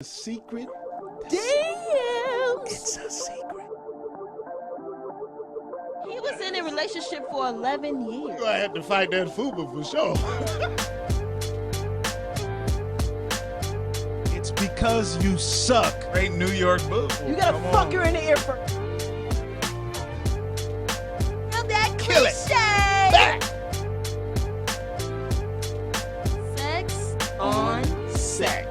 A secret? Damn! It's a secret. He was in a relationship for 11 years. I had to fight that fuba for sure. It's because you suck. Great New York boo. You gotta fuck her in the ear first. Now that Kill it. Cliché. Back. Sex on Sex.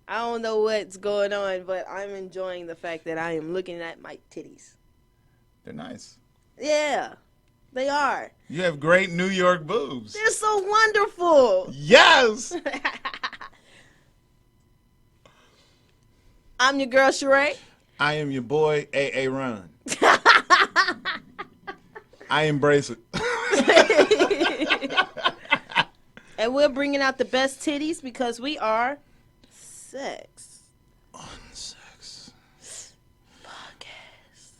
I don't know what's going on, but I'm enjoying the fact that I am looking at my titties. They're nice. Yeah, they are. You have great New York boobs. They're so wonderful. Yes. I'm your girl, Charae. I am your boy, Aaron. I embrace it. And we're bringing out the best titties because we are Sex On Sex Podcast.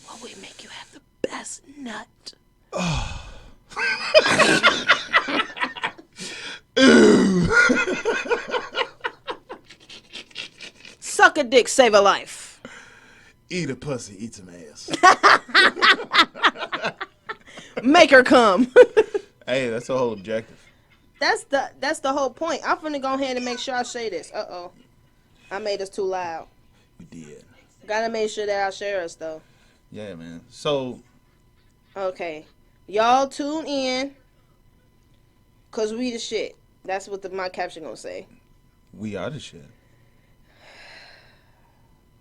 Well, we make you have the best nut. Suck a dick, save a life. Eat a pussy, eat some ass. Make her come. Hey, that's the whole objective. That's the whole point. I'm finna go ahead and make sure I say this. Uh-oh. I made us too loud. You did. Gotta make sure that I share us, though. Yeah, man. So, Okay. Y'all tune in, because we the shit. That's what my caption gonna say. we are the shit.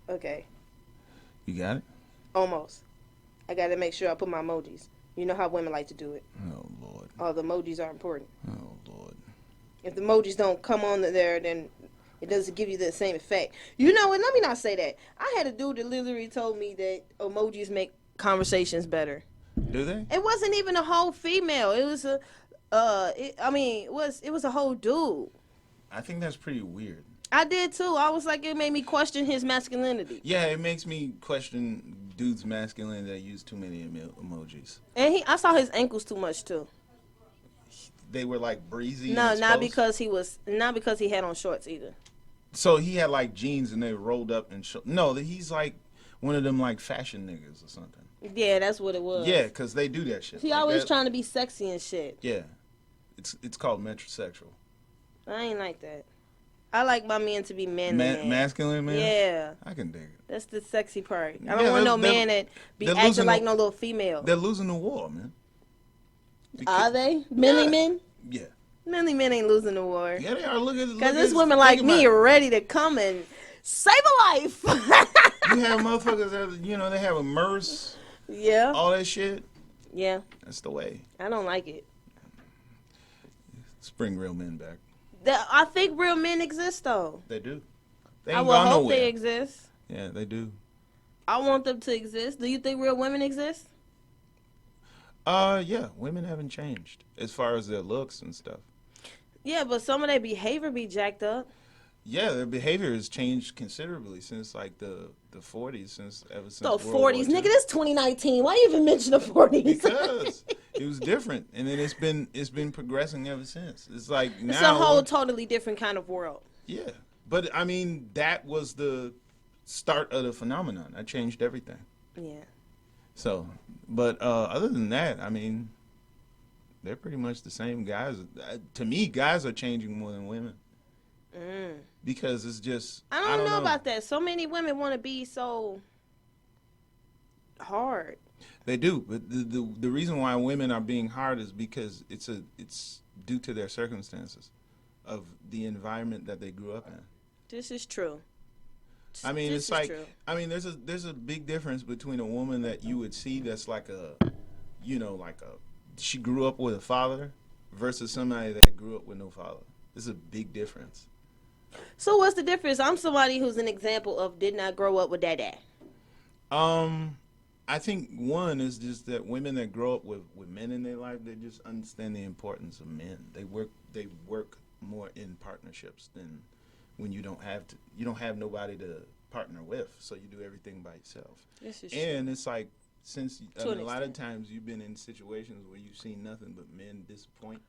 Okay. You got it? Almost. I gotta make sure I put my emojis. You know how women like to do it. Oh, Lord. All the emojis are important. Oh, Lord. If the emojis don't come on there, then it doesn't give you the same effect. You know what? Let me not say that. I had a dude that literally told me that emojis make conversations better. Do they? It wasn't even a whole female. It was a, it was a whole dude. I think that's pretty weird. I did too. I was like, it made me question his masculinity. Yeah, it makes me question dudes' masculinity that use too many emojis. And I saw his ankles too much too. They were like breezy. No, and not exposed? because he had on shorts either. So he had like jeans and they rolled up and no, he's like one of them like fashion niggas or something. Yeah, that's what it was. Yeah, because they do that shit. He like always that. trying to be sexy and shit. Yeah, it's called metrosexual. I ain't like that. I like my men to be manly. Masculine man. Yeah, I can dig it. that's the sexy part. I Yeah, don't want no they're- man that be they're acting losing like the- no little female. They're losing the war, man. Are they? Manly Yeah. men? Yeah. Manly men ain't losing the war. Yeah, they are. Because there's women like me ready to come and save a life. You have motherfuckers that, they have a MERS, Yeah. all that shit. Yeah. That's the way. I don't like it. Let's bring real men back. I think real men exist, though. They do. They I ain't will gone hope nowhere. they exist. Yeah, they do. I want them to exist. Do you think real women exist? Yeah, women haven't changed as far as their looks and stuff. Yeah, but some of their behavior be jacked up. Yeah, their behavior has changed considerably since like the 40s, ever since The World War 40s. II. Nigga, this 2019. Why you even mention the 40s? Because it was different, and then it's been progressing ever since. It's like now It's a whole totally different kind of world. yeah, but I mean that was the start of the phenomenon. That changed everything. Yeah. So, but other than that, I mean, they're pretty much the same guys. To me, guys are changing more than women because it's just I don't know about that. So many women want to be so hard. They do, but the reason why women are being hard is because it's due to their circumstances of the environment that they grew up in. This is true. I mean, This it's is like true. there's a big difference between a woman that you would see that's like she grew up with a father versus somebody that grew up with no father. There's a big difference. So what's the difference? I'm somebody who's an example of did not grow up with dad. I think one is just that women that grow up with men in their life, they just understand the importance of men. They work more in partnerships than when you don't have nobody to partner with, so you do everything by yourself. This is And it's like since a lot of times you've been in situations where you've seen nothing but men disappoint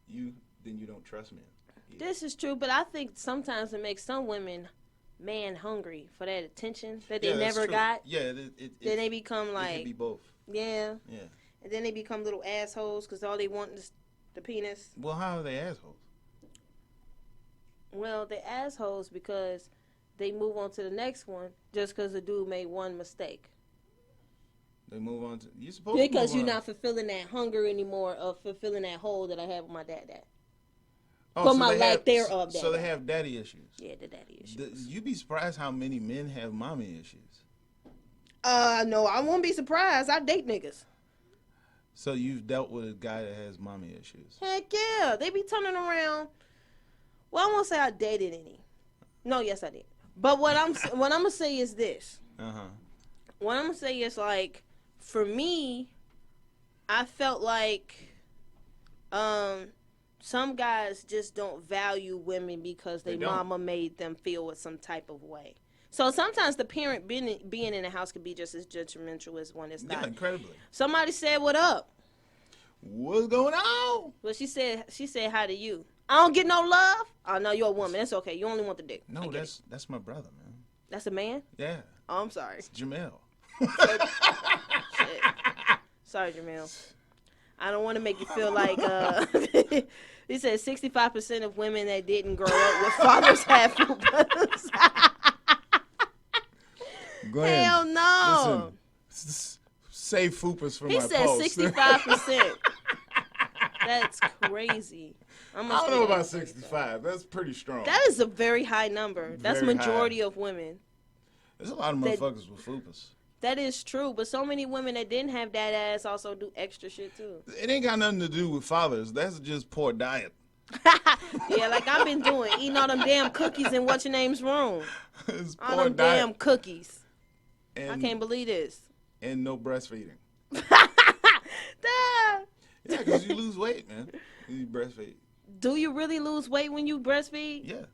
you, then you don't trust men. Yeah. This is true, but I think sometimes it makes some women man hungry for that attention that they never got. Yeah, then they become like, it can be both. Yeah. Yeah. And then they become little assholes because all they want is the penis. Well, how are they assholes? Well, they assholes because they move on to the next one just because the dude made one mistake. They move on to... You're supposed because to move you're on. not fulfilling that hunger anymore of fulfilling that hole that I have with my dad. Oh, For so my they lack have, thereof. So they have daddy issues. Yeah, the daddy issues. You'd be surprised how many men have mommy issues. No, I won't be surprised. I date niggas. So you've dealt with a guy that has mommy issues. Heck yeah. They be turning around. Well, I won't say I dated any. No, yes, I did. But what I'm going to say is this. Uh-huh. What I'm going to say is, like, for me, I felt like some guys just don't value women because their mama made them feel with some type of way. So sometimes the parent being in the house could be just as judgmental as one that's not. Yeah, incredibly. Somebody said, "What up?" What's going on? Well, she said hi to you. I don't get no love. Oh no, you're a woman. That's okay. You only want the dick. No, that's my brother, man. That's a man? Yeah. Oh, I'm sorry. It's Jamel. Shit. Sorry, Jamel. I don't want to make you feel like he said 65% of women that didn't grow up with fathers have brothers. Go ahead. Hell no. Listen, save fupas for he my said post. 65%. That's crazy. I don't know about 65. That's pretty strong. That is a very high number. That's majority of women. There's a lot of motherfuckers with fupas. That is true, but so many women that didn't have that ass also do extra shit too. It ain't got nothing to do with fathers. That's just poor diet. Yeah, like I've been doing, eating all them damn cookies in what's your name's room. It's all poor them diet. damn cookies. And, I can't believe this. And no breastfeeding. Duh. Yeah, because you lose weight, man. You breastfeed. Do you really lose weight when you breastfeed? Yeah.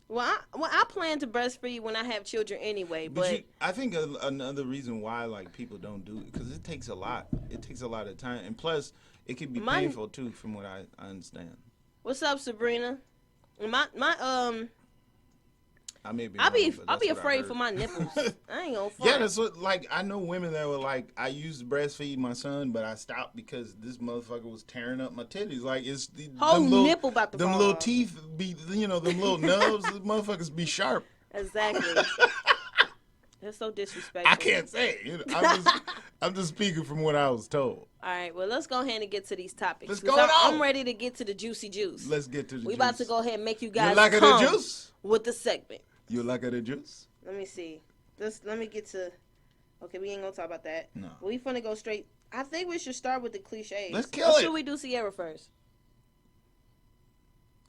Well, I plan to breastfeed when I have children anyway, but I think another reason why like people don't do it because it takes a lot. It takes a lot of time, and plus it can be painful too, from what I understand. What's up, Sabrina? I may be. I'll wrong, be afraid for my nipples. I ain't gonna front. Yeah, that's what. Like I know women that were like, I used to breastfeed my son, but I stopped because this motherfucker was tearing up my titties. Like it's the whole nipple about to fall them little off. teeth be, them little nubs. The motherfuckers be sharp. Exactly. That's so disrespectful. I can't say. I'm just speaking from what I was told. All right, well, let's go ahead and get to these topics. Let's go on. I'm ready to get to the juicy juice. Let's get to the juice. We about to go ahead and make you guys You like come the juice? with the segment. You like the juice? Let me see. Let me get to... Okay, we ain't going to talk about that. No. We finna go straight... I think we should start with the cliches. Let's kill it. Or should we do Ciara first?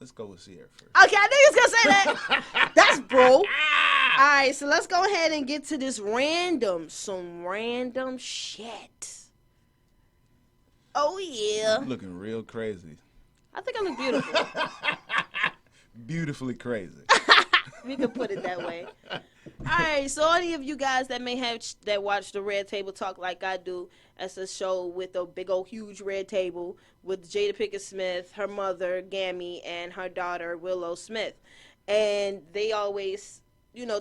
Let's go with Ciara first. Okay, I knew you was going to say that. That's bro. All right, so let's go ahead and get to this some random shit. Oh, yeah. I'm looking real crazy. I think I look beautiful. Beautifully crazy. We can put it that way. All right, so any of you guys that may have that watch the Red Table Talk like I do, as a show with a big old huge red table with Jada Pickett-Smith, her mother Gammy, and her daughter Willow Smith, and they always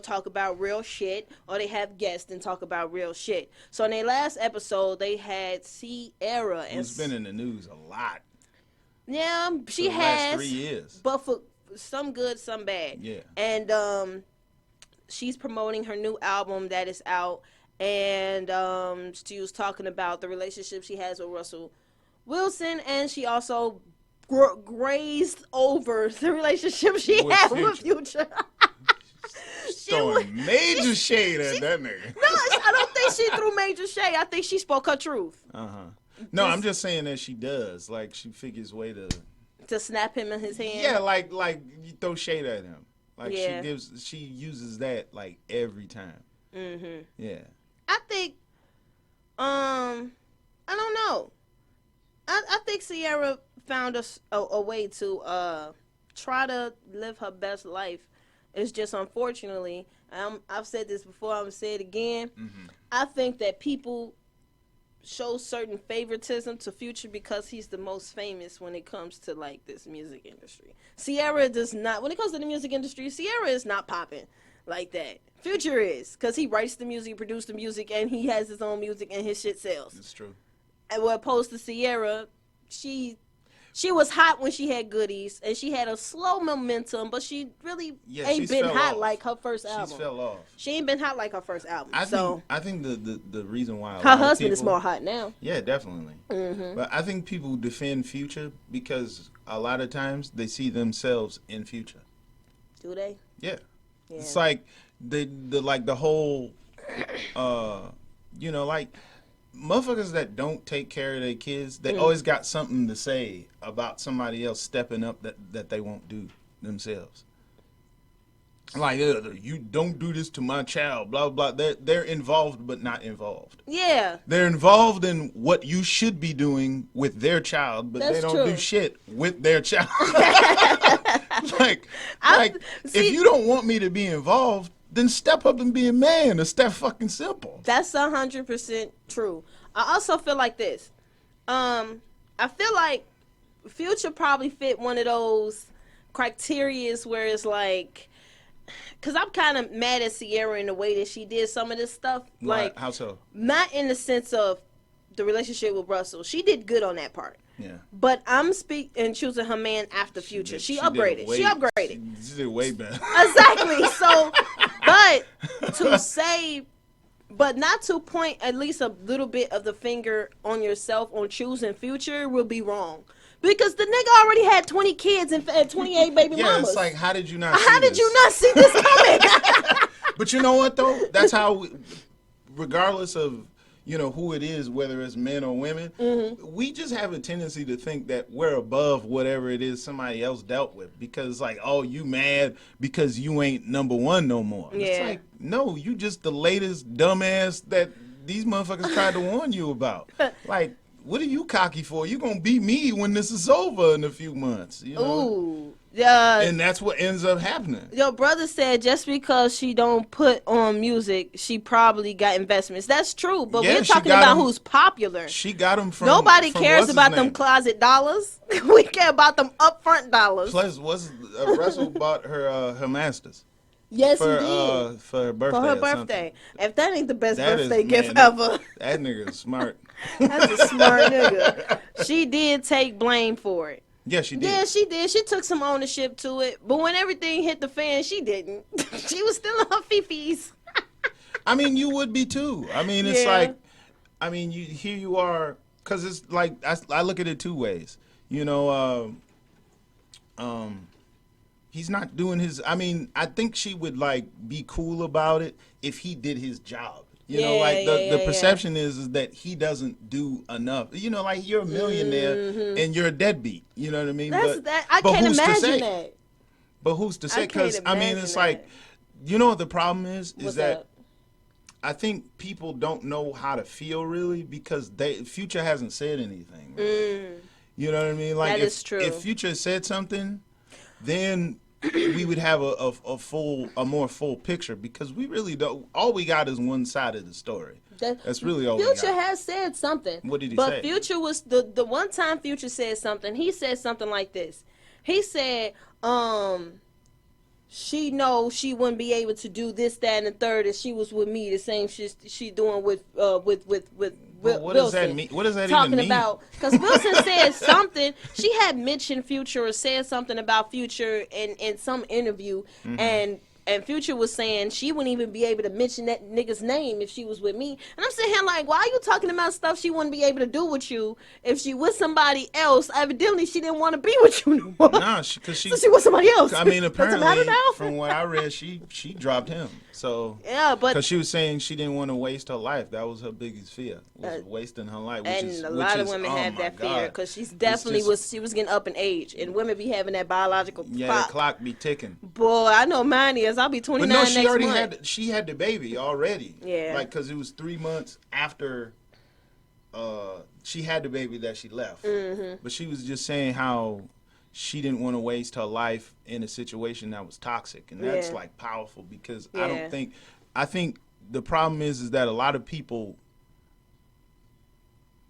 talk about real shit, or they have guests and talk about real shit. So in their last episode, they had Ciara, and who's been in the news a lot. Yeah, she for the has. last 3 years. But for some good, some bad. Yeah. And she's promoting her new album that is out, and she was talking about the relationship she has with Russell Wilson, and she also grazed over the relationship she had with Future. Throwing major shade at that nigga. No, I don't think she threw major shade. I think she spoke her truth. No, I'm just saying that she does. Like, she figures a way to snap him in his hand. Yeah, like you throw shade at him. Like, yeah. she uses that like every time. Mhm. Yeah. I think, I don't know. I think Ciara found a way to try to live her best life. It's just unfortunately, I've said this before, I'm gonna say it again. Mm-hmm. I think that people show certain favoritism to Future because he's the most famous when it comes to like this music industry. Ciara does not. When it comes to the music industry, Ciara is not popping like that. Future is, because he writes the music, produces the music, and he has his own music, and his shit sells. It's true. And what opposed to Ciara, she was hot when she had goodies, and she had a slow momentum, but she really ain't been hot like her first album. She's fell off. She ain't been hot like her first album. I think the reason why her husband is more hot now. Yeah, definitely. Mm-hmm. But I think people defend Future because a lot of times they see themselves in Future. Do they? Yeah. It's like the whole, like motherfuckers that don't take care of their kids, they always got something to say about somebody else stepping up that they won't do themselves. Like, you don't do this to my child, blah, blah. They're involved but not involved. Yeah. They're involved in what you should be doing with their child, but they don't do shit with their child. If you don't want me to be involved, then step up and be a man. It's that fucking simple. That's 100% true. I also feel like this. I feel like Future probably fit one of those criterias where it's like, because I'm kind of mad at Ciara in the way that she did some of this stuff. Like, how so? Not in the sense of the relationship with Russell. She did good on that part. Yeah. But I'm speaking choosing her man after Future. She upgraded. She upgraded. She did way better. Exactly. So, but not to point at least a little bit of the finger on yourself on choosing Future will be wrong. Because the nigga already had 20 kids and 28 baby mamas. Yeah, it's like, how did you not see this coming? But you know what, though? That's how, regardless of, who it is, whether it's men or women, we just have a tendency to think that we're above whatever it is somebody else dealt with. Because, like, oh, you mad because you ain't number one no more. Yeah. It's like, no, you just the latest dumbass that these motherfuckers tried to warn you about. Like, what are you cocky for? You gonna beat me when this is over in a few months. Ooh. And that's what ends up happening. Your brother said just because she don't put on music, she probably got investments. That's true, but we're talking about who's popular. She got them from. Nobody cares about them closet dollars. We care about them upfront dollars. Plus, Russell bought her masters. Yes, he did. For her birthday. For her birthday. If that ain't the best birthday gift ever. That nigga is smart. That's a smart nigga. She did take blame for it. Yeah, she did. Yeah, she did. She took some ownership to it. But when everything hit the fan, she didn't. She was still on her fifis. I mean, you would be too. I mean, it's like, here you are, because it's like, I look at it two ways. He's not doing his, I think she would, like, be cool about it if he did his job. The perception is that he doesn't do enough. Like, you're a millionaire and you're a deadbeat. You know what I mean? I can't imagine that. But who's to say? Because, it's like, you know what the problem is? Is that I think people don't know how to feel, really, because Future hasn't said anything. Really. You know what I mean? Like, that is true. If Future said something, then we would have a more full picture, because we really don't. All we got is one side of the story. That's really all. Future has said something. What did he say? But Future was the one time Future said something. He said something like this. He said, she knows she wouldn't be able to do this, that, and the third if she was with me. The same shit she doing with what does that mean? What does that talking even mean? About because Wilson said something. She had mentioned Future or said something about Future in some interview, and Future was saying she wouldn't even be able to mention that nigga's name if she was with me. And I'm sitting here like, why are you talking about stuff she wouldn't be able to do with you if she was somebody else? Evidently, she didn't want to be with you no more. Nah, because she was somebody else. Apparently, from what I read, she dropped him. So yeah, but because she was saying she didn't want to waste her life. That was her biggest fear, was wasting her life. A lot of women have that fear because she's definitely she was getting up in age, and women be having that biological clock. Yeah, the clock be ticking. Boy, I know mine is. I'll be 29 next month. But no, she had the baby already. Yeah, like because it was 3 months after she had the baby that she left. But she was just saying how she didn't want to waste her life in a situation that was toxic, and that's like powerful because I think the problem is that a lot of people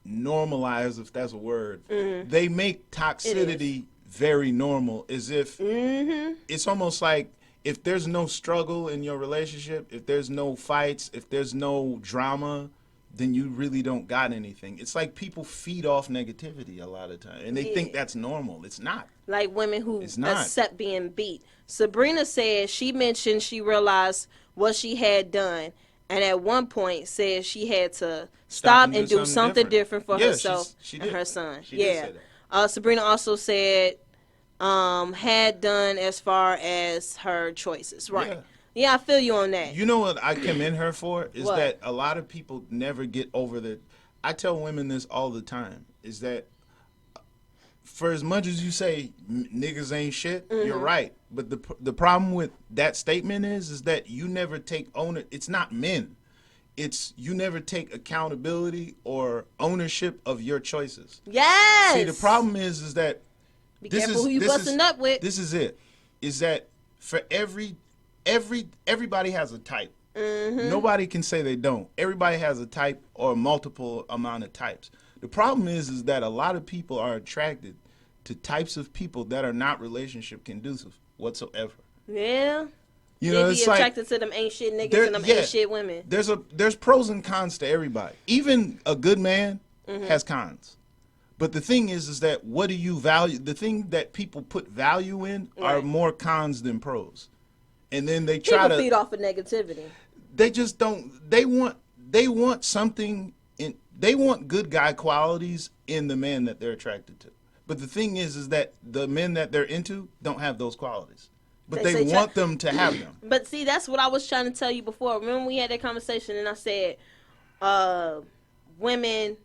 normalize, if that's a word. They make toxicity very normal, as if it's almost like if there's no struggle in your relationship, if there's no fights, if there's no drama, then you really don't got anything. It's like people feed off negativity a lot of times, and they think that's normal. It's not. Like women who accept being beat. Sabrina said she mentioned she realized what she had done, and at one point said she had to stop and do something different for herself and her son. She did say that. Sabrina also said had done as far as her choices. Right. Yeah, I feel you on that. You know what I commend her for is that a lot of people never get over the. I tell women this all the time, is that for as much as you say niggas ain't shit, you're right. But the problem with that statement is that you never take it's not men. It's you never take accountability or ownership of your choices. Yes. See, the problem is that be careful who you busting up with. This is it. Is that for everybody has a type. Nobody can say they don't. Everybody has a type or multiple amount of types. The problem is that a lot of people are attracted to types of people that are not relationship conducive whatsoever. Yeah. You know, they be attracted to them ain't shit niggas and them ain't shit women. There's pros and cons to everybody. Even a good man has cons. But the thing is that what do you value? The thing that people put value in are more cons than pros. And then they try to feed off of negativity. They just don't. They want something in. They want good guy qualities in the man that they're attracted to. But the thing is that the men that they're into don't have those qualities. But they want them to have them. But see, that's what I was trying to tell you before. Remember we had that conversation and I said, women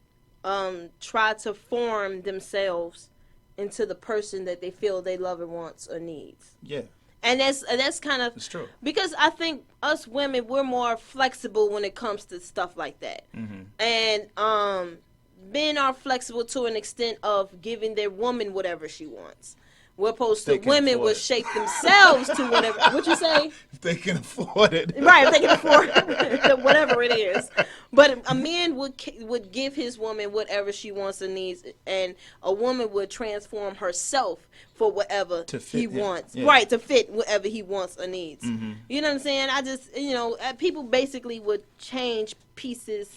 try to form themselves into the person that they feel they love and wants or needs. Yeah. And that's kind of, it's true. Because I think us women, we're more flexible when it comes to stuff like that. And men are flexible to an extent of giving their woman whatever she wants. We're opposed to women would shape themselves to whatever. What you say? If they can afford it. Right, if they can afford whatever it is. But a man would give his woman whatever she wants and needs, and a woman would transform herself for whatever he wants. Yeah. Right, to fit whatever he wants or needs. You know what I'm saying? I just, people basically would change pieces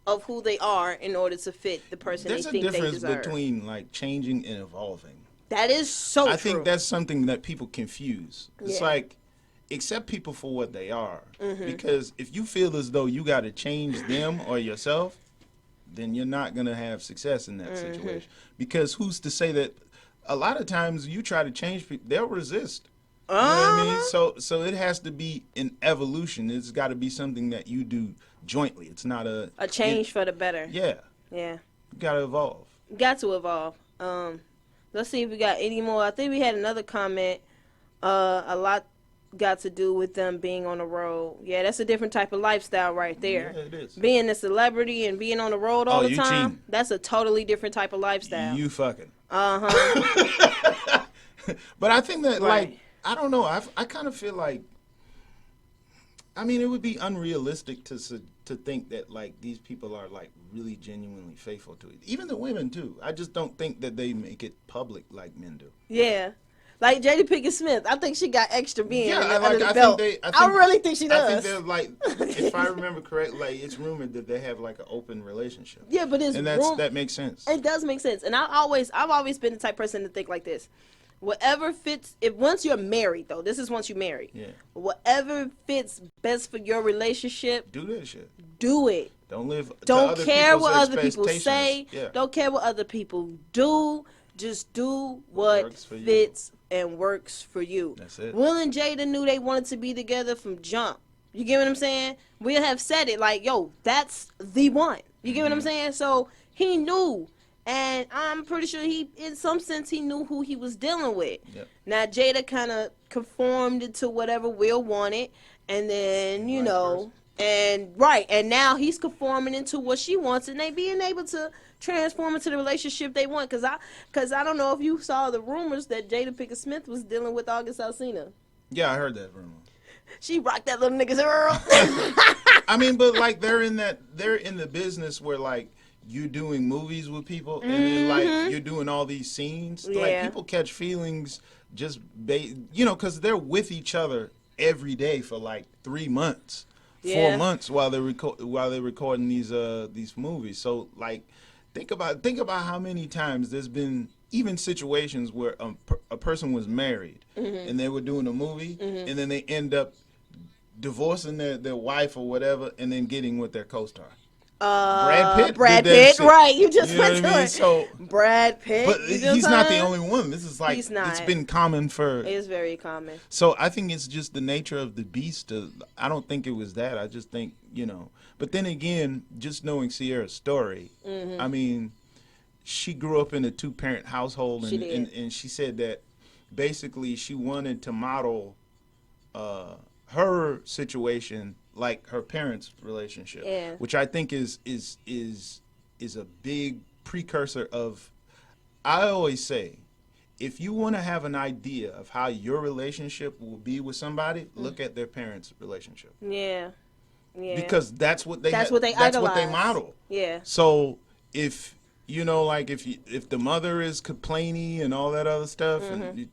of who they are in order to fit the person they think they deserve. There's a difference between like changing and evolving. That is so true. I think that's something that people confuse. It's like, accept people for what they are. Because if you feel as though you got to change them or yourself, then you're not going to have success in that situation. Because who's to say that a lot of times you try to change people, they'll resist. You know what I mean? So it has to be an evolution. It's got to be something that you do jointly. It's not a change for the better. Yeah. Yeah. You got to evolve. Got to evolve. Let's see if we got any more. I think we had another comment. A lot got to do with them being on the road. Yeah, that's a different type of lifestyle right there. Yeah, it is. Being a celebrity and being on the road all the time, cheating. That's a totally different type of lifestyle. You fucking. Uh-huh. But I think that, like, I don't know. I kind of feel like, I mean, it would be unrealistic to think that, like, these people are, like, really genuinely faithful to it. Even the women, too. I just don't think that they make it public like men do. Yeah. Like Jada Pinkett-Smith. I think she got extra being under the belt. I really think she does. I think they're, like, if I remember correctly, like, it's rumored that they have, like, an open relationship. Yeah, but that makes sense. It does make sense. And I've always been the type of person to think like this. Whatever fits, once you're married, though, this is once you're married. Yeah. Whatever fits best for your relationship. Do that shit. Do it. Don't care what other people say. Yeah. Don't care what other people do. Just do what fits and works for you. That's it. Will and Jada knew they wanted to be together from jump. You get what I'm saying? We have said it like, yo, that's the one. You get what I'm saying? So he knew. And I'm pretty sure in some sense, he knew who he was dealing with. Yep. Now, Jada kind of conformed into whatever Will wanted. And then, and now he's conforming into what she wants. And they being able to transform into the relationship they want. Because I don't know if you saw the rumors that Jada Pinkett-Smith was dealing with August Alsina. Yeah, I heard that rumor. She rocked that little nigga's Earl. I mean, but like they're in the business where like you're doing movies with people and then like you're doing all these scenes. Yeah. Like people catch feelings just because they're with each other every day for like 3 months, 4 months while they're recording these movies. So like think about how many times there's been even situations where a person was married and they were doing a movie and then they end up divorcing their wife or whatever and then getting with their co-star. Brad Pitt, right? You just went to it. So Brad Pitt, but he's not the only one. This is like it's been common for. It's very common. So I think it's just the nature of the beast. I don't think it was that. I just think But then again, just knowing Ciara's story, I mean, she grew up in a 2-parent household, and she said that basically she wanted to model her situation like her parents' relationship, which I think is a big precursor of. I always say, if you want to have an idea of how your relationship will be with somebody, look at their parents' relationship. Yeah. Because that's what they model. Yeah. So if if the mother is complainy and all that other stuff, and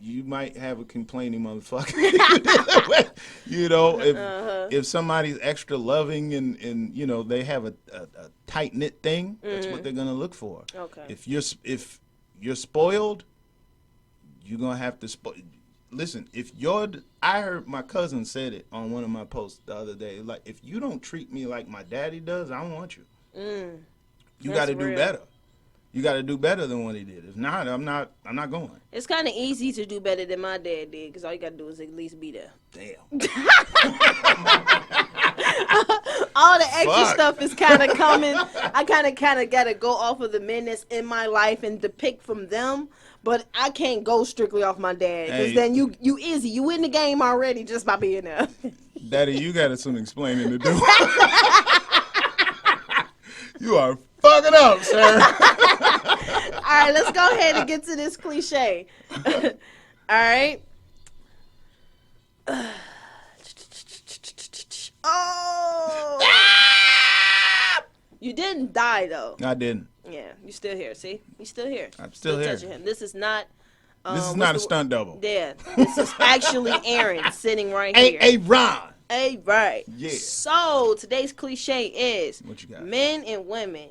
you might have a complaining motherfucker. If somebody's extra loving and they have a tight knit thing, that's what they're gonna look for. Okay. If you're spoiled, you're gonna have to listen. I heard my cousin said it on one of my posts the other day. Like, if you don't treat me like my daddy does, I don't want you. You got to do better. You got to do better than what he did. If not, I'm not going. It's kind of easy to do better than my dad did because all you got to do is at least be there. Damn. All the extra stuff is kind of coming. I kind of got to go off of the men that's in my life and depict from them. But I can't go strictly off my dad because then you easy. You in the game already just by being there. Daddy, you got some explaining to do. You are fucking up, sir. All right, let's go ahead and get to this cliche. All right. Oh! You didn't die, though. I didn't. Yeah, you still here. See? You still here. I'm still here. Touching him. This is not... this is not a stunt double. Yeah. This is actually Aaron sitting right here. Aaron. Hey, right. Yeah. So, today's cliche is... What you got? Men and women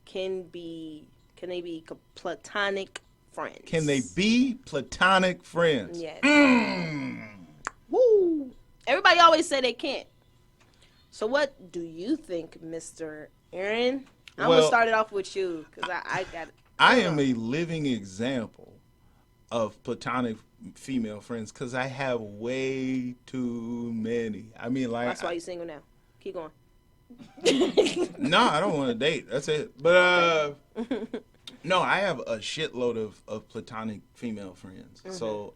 can they be platonic friends? Can they be platonic friends? Yes. Woo. Everybody always say they can't. So what do you think, Mr. Aaron? I'm going to start it off with you because I got it. I am a living example of platonic female friends because I have way too many. I mean, like... That's why you're single now. Keep going. No, I don't want to date. That's it. But, no, I have a shitload of platonic female friends. So,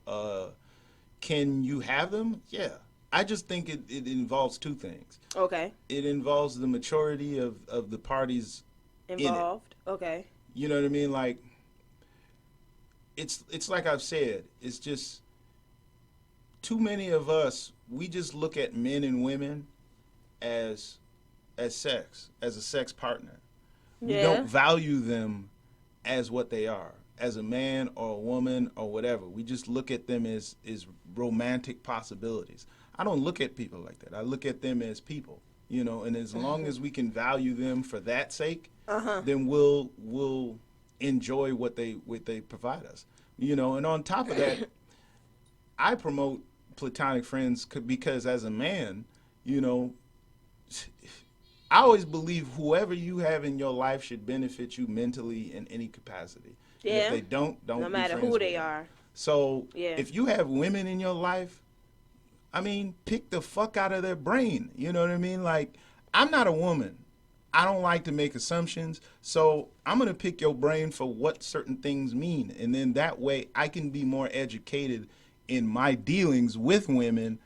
can you have them? Yeah. I just think it involves two things. Okay. It involves the maturity of the parties involved. Okay. You know what I mean? Like, it's like I've said, it's just too many of us, we just look at men and women as sex, as a sex partner. We don't value them as what they are, as a man or a woman or whatever. We just look at them as romantic possibilities. I don't look at people like that. I look at them as people, and as long as we can value them for that sake, then we'll enjoy what they provide us. And on top of that, I promote platonic friends because as a man, I always believe whoever you have in your life should benefit you mentally in any capacity. Yeah. And if they don't no matter who they are. So if you have women in your life, I mean, pick the fuck out of their brain. You know what I mean? Like, I'm not a woman. I don't like to make assumptions. So I'm going to pick your brain for what certain things mean. And then that way I can be more educated in my dealings with women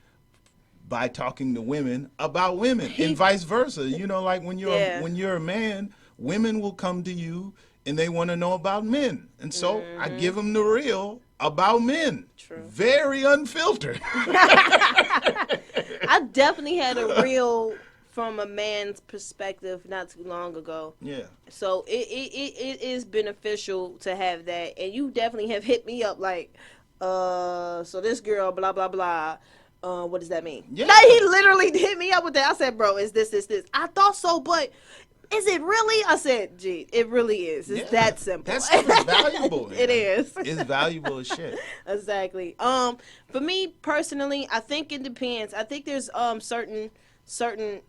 by talking to women about women and vice versa. Like when you're a man, women will come to you and they want to know about men. And so I give them the real about men. True. Very unfiltered. I definitely had a reel from a man's perspective not too long ago. Yeah. So it is beneficial to have that. And you definitely have hit me up like, so this girl, blah, blah, blah. What does that mean? Yeah. Like, he literally hit me up with that. I said, bro, is this? I thought so, but is it really? I said, gee, it really is. It's that simple. That stuff is valuable. It is. It's valuable as shit. Exactly. For me personally, I think it depends. I think there's certain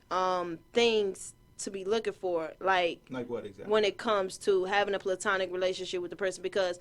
things to be looking for, like what exactly? when it comes to having a platonic relationship with the person, because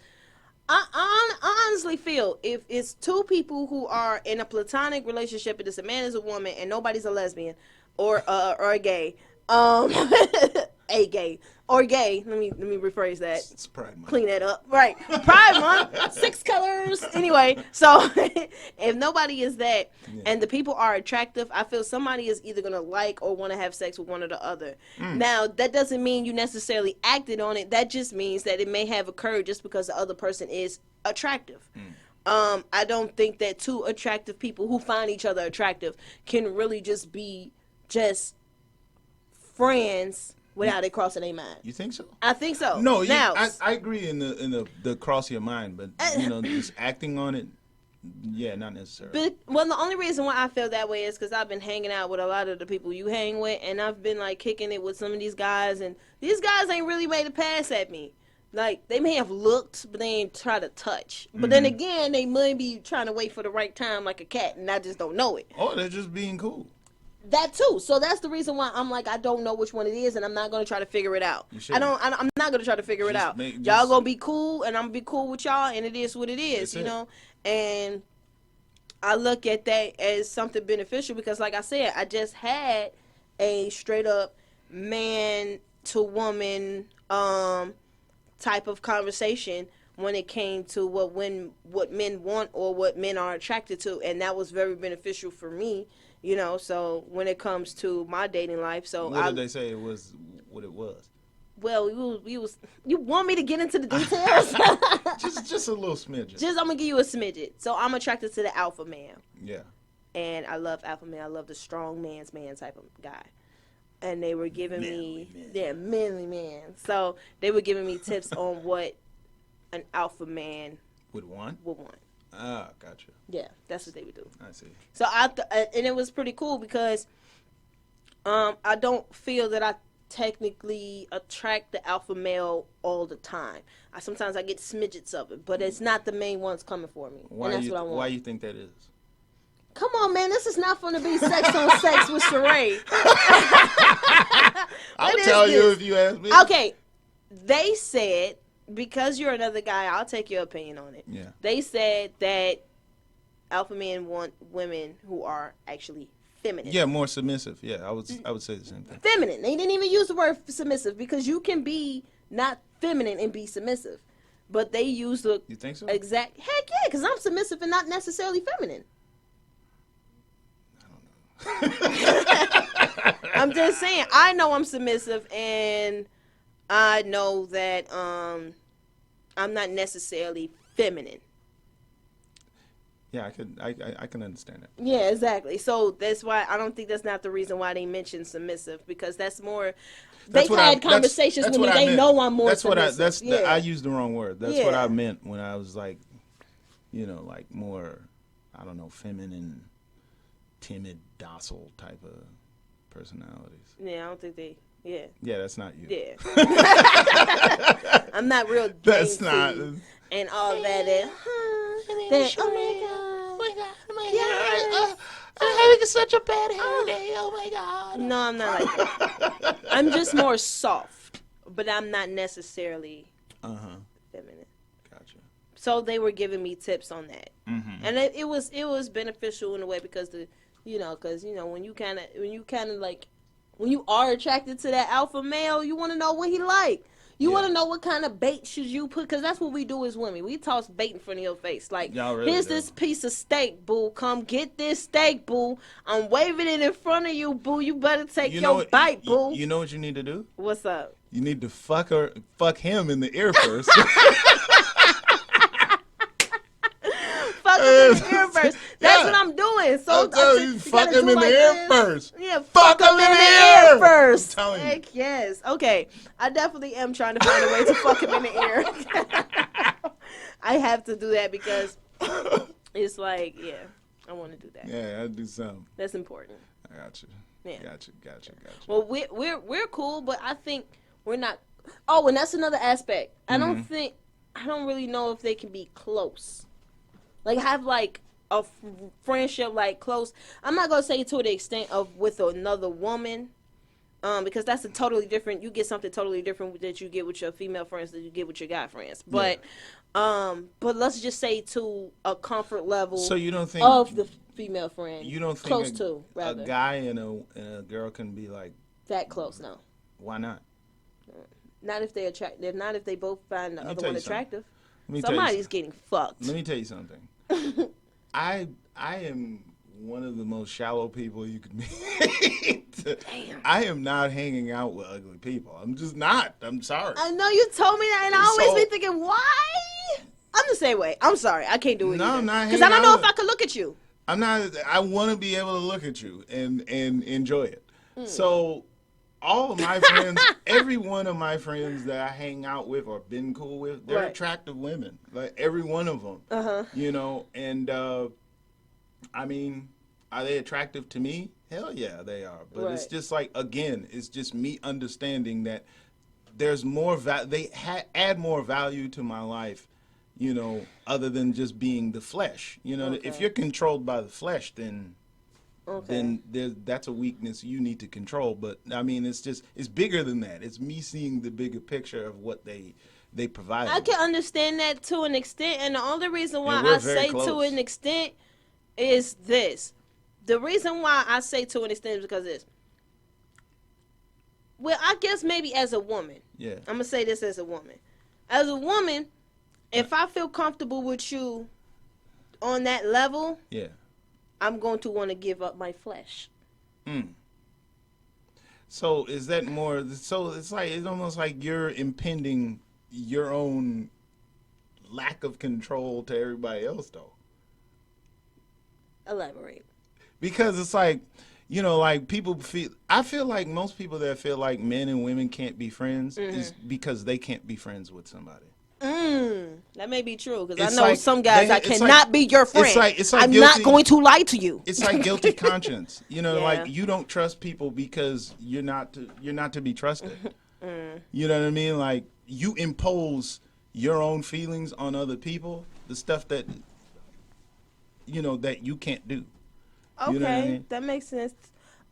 I honestly feel if it's two people who are in a platonic relationship, and it's a man and a woman, and nobody's a lesbian or a gay, a gay or gay. Let me rephrase that. It's Pride Month. Clean that up. Right. Pride Month. 6 colors. Anyway, so if nobody is that, and the people are attractive, I feel somebody is either going to like or want to have sex with one or the other. Now, that doesn't mean you necessarily acted on it. That just means that it may have occurred just because the other person is attractive. I don't think that two attractive people who find each other attractive can really just be just friends without it crossing their mind. You think so? I think so. No, now, I agree in the cross your mind, but just acting on it, not necessarily. But the only reason why I feel that way is because I've been hanging out with a lot of the people you hang with, and I've been like kicking it with some of these guys, and these guys ain't really made a pass at me. Like, they may have looked, but they ain't try to touch. But then again, they may be trying to wait for the right time like a cat, and I just don't know it. Or they're just being cool. That too. So that's the reason why I'm like, I don't know which one it is, and I'm not going to try to figure it out. I'm not going to try to figure it out. Y'all going to be cool, and I'm going to be cool with y'all, and it is what it is, you know? And I look at that as something beneficial because, like I said, I just had a straight up man to woman type of conversation when it came to what men want or what men are attracted to, and that was very beneficial for me. You know, so when it comes to my dating life, so what did they say it was? What it was? Well, you want me to get into the details? just a little smidgen. I'm gonna give you a smidget. So I'm attracted to the alpha man. Yeah. And I love alpha man. I love the strong man type of guy. And they were giving manly man. So they were giving me tips on what an alpha man would want. Ah, gotcha. Yeah, that's what they would do. I see. So and it was pretty cool because I don't feel that I technically attract the alpha male all the time. Sometimes I get smidgets of it, but it's not the main ones coming for me. And that's what I want. Why you think that is? Come on, man. This is not going to be sex on sex with Charae. I'll tell you if you ask me. Okay. They said, because you're another guy, I'll take your opinion on it. Yeah. They said that alpha men want women who are actually feminine. Yeah, more submissive. Yeah, I would say the same thing. Feminine. They didn't even use the word submissive because you can be not feminine and be submissive. But they use the You think so? exact heck yeah, because I'm submissive and not necessarily feminine. I don't know. I'm just saying, I know I'm submissive and I know that I'm not necessarily feminine. Yeah, I can understand that. Yeah, exactly. So that's why I don't think that's not the reason why they mentioned submissive, because that's more. They've had conversations with me. They know I'm more submissive. I used the wrong word. That's what I meant when I was like, like more, I don't know, feminine, timid, docile type of personalities. Yeah, I don't think they. Yeah. Yeah, that's not you. Yeah. I'm not real. That's not. And all that. Oh my god. Yeah. I'm having such a bad hair day. Oh my god. No, I'm not like that. I'm just more soft, but I'm not necessarily feminine. Gotcha. So they were giving me tips on that, and it was beneficial in a way because when you are attracted to that alpha male, you want to know what he like. You want to know what kind of bait should you put, because that's what we do as women. We toss bait in front of your face. Like, here's this piece of steak, boo. Come get this steak, boo. I'm waving it in front of you, boo. You better take your bite, boo. You know what you need to do? What's up? You need to fuck him in the ear first. I'm telling you, fuck him in the ear first. Yeah, fuck him in the ear first. I'm telling you. Heck yes. Okay, I definitely am trying to find a way to fuck him in the ear. I have to do that because it's like, yeah, I want to do that. Yeah, I'll do something. That's important. I got you. Yeah. Got you. Well, we're cool, but I think we're not. Oh, and that's another aspect. I don't really know if they can be close. Like have like a friendship like close. I'm not gonna say to the extent of with another woman, because that's a totally different. You get something totally different that you get with your female friends that you get with your guy friends. But but let's just say to a comfort level. So you don't think of the female friend? You don't think close to a guy and a girl can be like that close? No. Why not? Not if they attract. Not if they both find the other one attractive. Something. Somebody's getting fucked. Let me tell you something. I am one of the most shallow people you could meet. Damn. I am not hanging out with ugly people. I'm just not. I'm sorry. I know you told me that, and I always be thinking, why? I'm the same way. I'm sorry. I can't do it. No, either. I'm not. Because I don't know if I could look at you. I'm not. I want to be able to look at you and enjoy it. So all of my friends, every one of my friends that I hang out with or been cool with, they're attractive women. Like every one of them. You know, and I mean, are they attractive to me? Hell yeah, they are. But it's just like, again, it's just me understanding that there's more they add more value to my life, you know, other than just being the flesh. You know, if you're controlled by the flesh, then that's a weakness you need to control. But I mean, it's bigger than that. It's me seeing the bigger picture of what they provide. I can understand that to an extent, and the only reason why I say to an extent is this. The reason why I say to an extent is because this. Well, I guess maybe as a woman. Yeah. I'm gonna say this as a woman. As a woman, if I feel comfortable with you on that level, yeah, I'm going to want to give up my flesh. So is that more? So it's almost like you're impending your own lack of control to everybody else, though. Elaborate. Because it's like, you know, like I feel like most people that feel like men and women can't be friends is because they can't be friends with somebody. That may be true, because I know some guys I cannot like, be your friend. It's like I'm not going to lie to you. It's like guilty conscience. You know, like you don't trust people because you're not to be trusted. You know what I mean? Like you impose your own feelings on other people, the stuff that you know that you can't do. Okay, you know what I mean? That makes sense.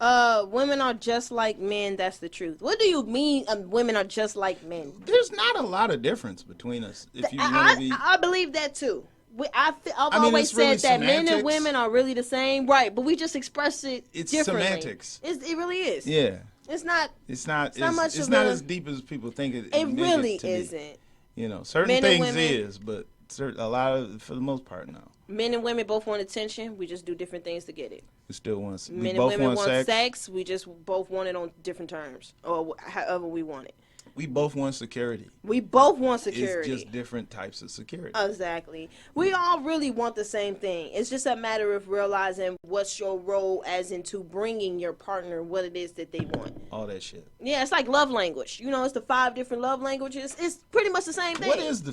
Women are just like men. That's the truth. What do you mean women are just like men? There's not a lot of difference between us. If you want to be, I believe that too. I've always said that men and women are really the same, right? But we just express it differently. Semantics. It really is. Yeah. It's not much. It's not as deep as people think it. It really isn't. You know, certain things is, but a lot of, for the most part, no. Men and women both want attention. We just do different things to get it. We still want. Men and women want sex. We just both want it on different terms, or however we want it. We both want security. We both want security. It's just different types of security. Exactly. We all really want the same thing. It's just a matter of realizing what's your role as into bringing your partner what it is that they want. All that shit. Yeah, it's like love language. You know, it's the 5 different love languages. It's pretty much the same thing. What is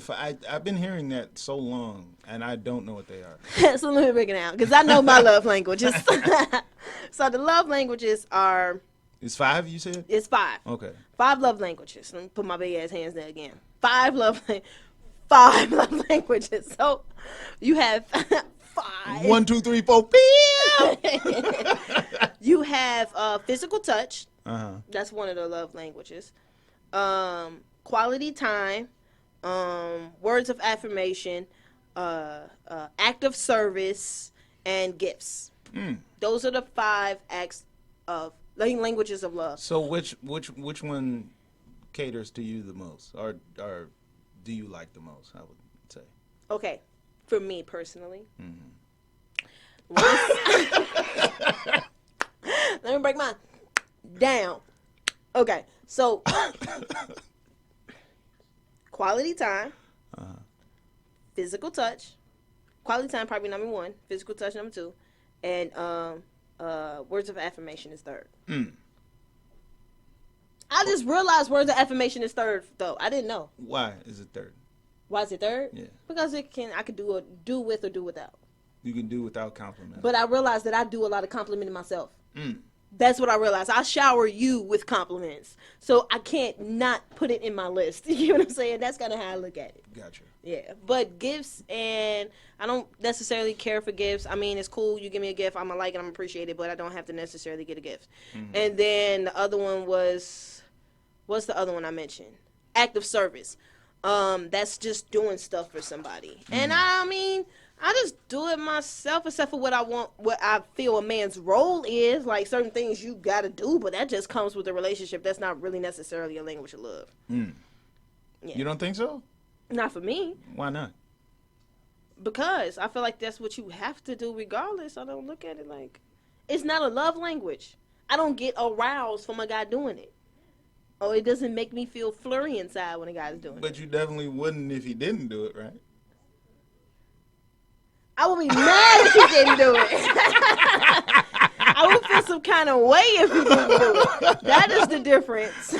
I've been hearing that so long, and I don't know what they are. So let me break it down, because I know my love languages. So the love languages are... It's 5, you said? It's 5. Okay. 5 love languages. Let me put my big ass hands there again. 5 love languages. So you have 5. 1, 2, 3, 4. You have physical touch. Uh-huh. That's one of the love languages. Quality time. Words of affirmation. Act of service, and gifts. Those are the 5 acts of languages of love. So which one caters to you the most, or do you like the most? I would say. Okay, for me personally. Let me break mine down. Okay, so quality time, physical touch. Quality time probably number 1. Physical touch number 2. and words of affirmation is third. I just realized words of affirmation is third, though. I didn't know. Why is it third? Why is it third? Yeah. Because I could do with or do without. You can do without compliment. But I realized that I do a lot of complimenting myself. That's what I realized. I shower you with compliments. So I can't not put it in my list. You know what I'm saying? That's kind of how I look at it. Gotcha. Yeah. But gifts, and I don't necessarily care for gifts. I mean, it's cool. You give me a gift. I'm going to like it. I'm going to appreciate it. But I don't have to necessarily get a gift. And then the other one was, what's the other one I mentioned? Act of service. That's just doing stuff for somebody. And I mean, I just do it myself, except for what I feel a man's role is, like certain things you gotta do, but that just comes with the relationship. That's not really necessarily a language of love. Yeah. You don't think so? Not for me. Why not? Because I feel like that's what you have to do regardless. I don't look at it like, it's not a love language. I don't get aroused from a guy doing it. Oh, it doesn't make me feel flurry inside when a guy's doing it. But you definitely wouldn't if he didn't do it, right? I would be mad if he didn't do it. I would feel some kind of way if he didn't do it. That is the difference.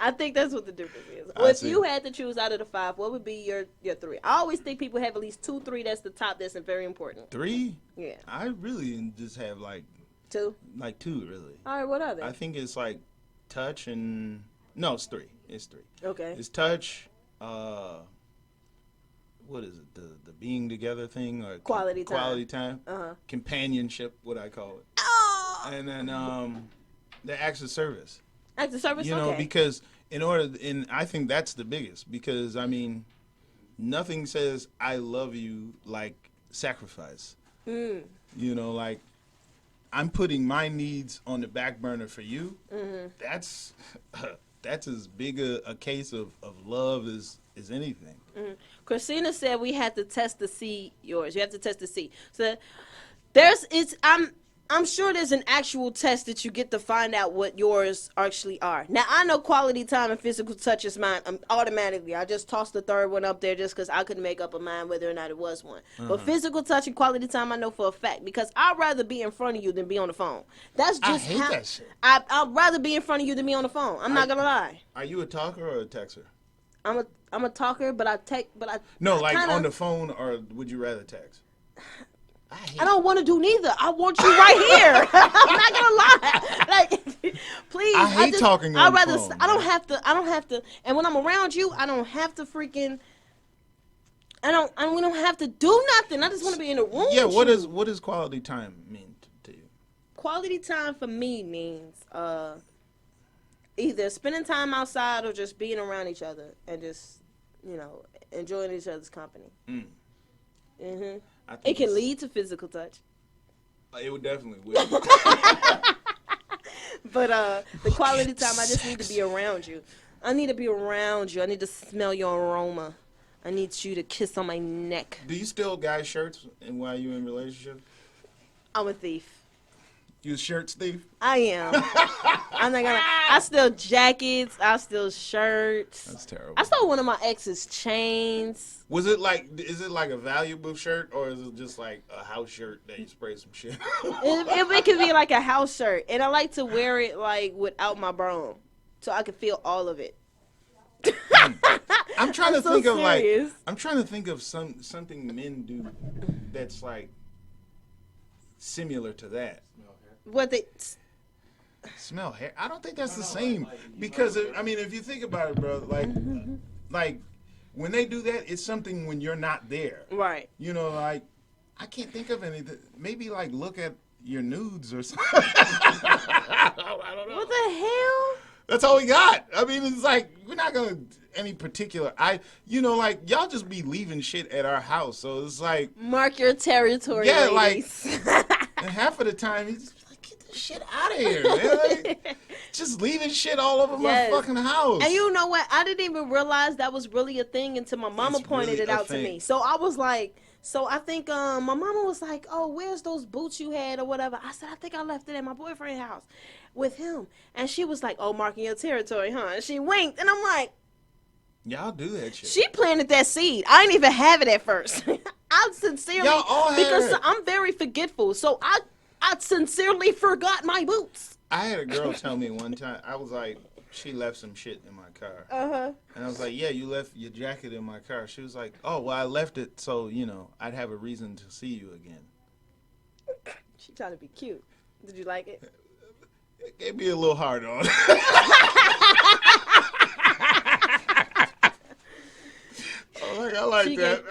I think that's what the difference is. Well, if you had to choose out of the 5, what would be your 3? I always think people have at least 2, 3. That's the top. That's very important. 3? Yeah. I really just have like 2. Like 2, really. All right. What are they? I think it's like touch and it's 3. It's 3. Okay. It's touch. What is it? The being together thing or quality time? Quality time. Companionship, what I call it. Oh. And then the acts of service. Acts of service. You know, because and I think that's the biggest, because I mean, nothing says I love you like sacrifice. You know, like I'm putting my needs on the back burner for you. That's as big a case of love as anything. Christina said we had to test to see yours. You have to test to see. So I'm sure there's an actual test that you get to find out what yours actually are. Now, I know quality time and physical touch is mine automatically. I just tossed the third one up there just because I couldn't make up a mind whether or not it was one. But physical touch and quality time, I know for a fact, because I'd rather be in front of you than be on the phone. That's just I hate that shit. I'd rather be in front of you than be on the phone. I'm not gonna lie. Are you a talker or a texter? I'm a talker, but I on the phone, or would you rather text? I don't want to do neither. I want you right here. I'm not gonna lie. Like, please. I hate talking on the phone. I don't have to. And when I'm around you, I don't have to freaking. We don't have to do nothing. I just want to be in the room. Yeah. With What does quality time mean to you? Quality time for me means either spending time outside or just being around each other and just, enjoying each other's company. It can lead to physical touch. It would definitely. But the quality time, I just need to be around you. I need to be around you. I need to smell your aroma. I need you to kiss on my neck. Do you steal guys' shirts while you're in a relationship? I'm a thief. You a shirt thief? I am. I'm not gonna. I steal jackets. I steal shirts. That's terrible. I stole one of my ex's chains. Is it like a valuable shirt, or is it just like a house shirt that you spray some shit? It could be like a house shirt, and I like to wear it like without my bra, so I can feel all of it. I'm trying to think of something men do that's like similar to that. What they smell hair? I don't think that's the same, because if you think about it, bro, like when they do that, it's something when you're not there, right? Like I can't think of anything. Maybe like look at your nudes or something. I don't know. What the hell? That's all we got. I mean, it's like we're not gonna any particular. Like y'all just be leaving shit at our house, so it's like mark your territory. Yeah, ladies. And half of the time he's like, get this shit out of here, man. Like, just leaving shit all over my fucking house. And you know what? I didn't even realize that was really a thing until my mama pointed it out to me. So I was like. So I think my mama was like, oh, where's those boots you had or whatever? I said, I think I left it at my boyfriend's house with him. And she was like, oh, marking your territory, huh? And she winked. And I'm like. Y'all do that shit. She planted that seed. I didn't even have it at first. I I sincerely, Y'all all had because it. I'm very forgetful, so I sincerely forgot my boots. I had a girl tell me one time, I was like, she left some shit in my car. Uh-huh. And I was like, yeah, you left your jacket in my car. She was like, oh, well, I left it so, I'd have a reason to see you again. She tried to be cute. Did you like it? It gave me a little hard on. I like that.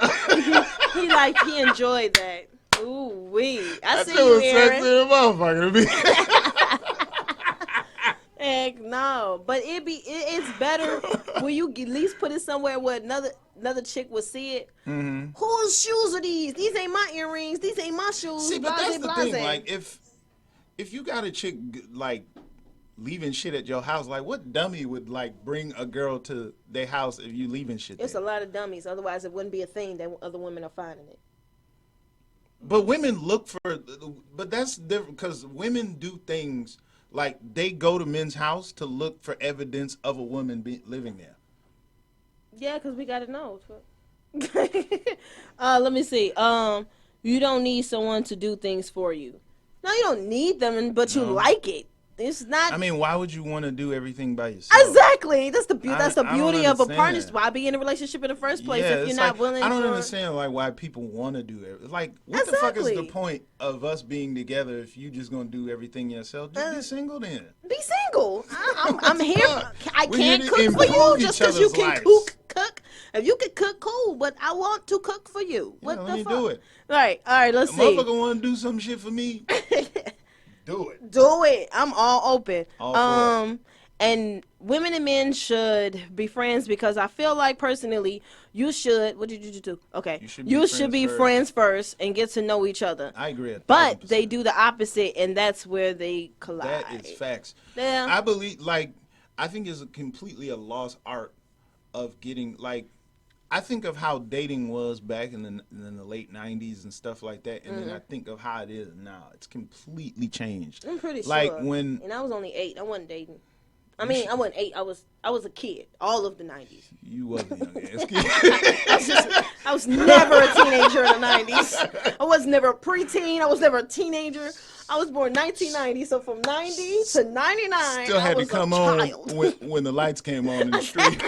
He enjoyed that. Ooh wee! I see you, you, Aaron. Sexy motherfucker to me. Heck no, but it's better when you at least put it somewhere where another chick will see it. Mm-hmm. Whose shoes are these? These ain't my earrings. These ain't my shoes. See, but blase, that's the blase. thing. Like, if you got a chick like leaving shit at your house, like, what dummy would like bring a girl to their house if you leaving shit? It's there? a lot of dummies. Otherwise, it wouldn't be a thing that other women are finding it. But women look for, but that's different because women do things like they go to men's house to look for evidence of a woman living there. Yeah, because we got to know. Let me see. You don't need someone to do things for you. No, you don't need them, but you like it. It's not. I mean, why would you want to do everything by yourself? Exactly. That's the beauty of a partnership. That. Why be in a relationship in the first place Yeah, if you're not like, willing? I don't understand like why people want to do it. Like, what the fuck is the point of us being together if you just gonna do everything yourself? Just be single then. Be single. I'm here. I can't here to cook for you improve just each because you other's can lives. cook. If you can cook, cool. But I want to cook for you. What let the me fuck? do it. All right. Let's see. Motherfucker want to do some shit for me. Do it. Do it. I'm all open. All for it. And women and men should be friends because I feel like personally you should. What did you do? Okay. You should be friends first and get to know each other. I agree. But they do the opposite, and that's where they collide. That is facts. Yeah. I believe, I think it's completely a lost art of getting, I think of how dating was back in the late 90s and stuff like that, and then I think of how it is now. It's completely changed. I'm pretty sure. And I was only 8. I wasn't dating. I wasn't 8. I was a kid. All of the 90s. You was a young ass kid. I was never a teenager in the 90s. I was never a preteen. I was never a teenager. I was born 1990, so from 90 to 99, Still had I was to come a on child. when the lights came on in the street.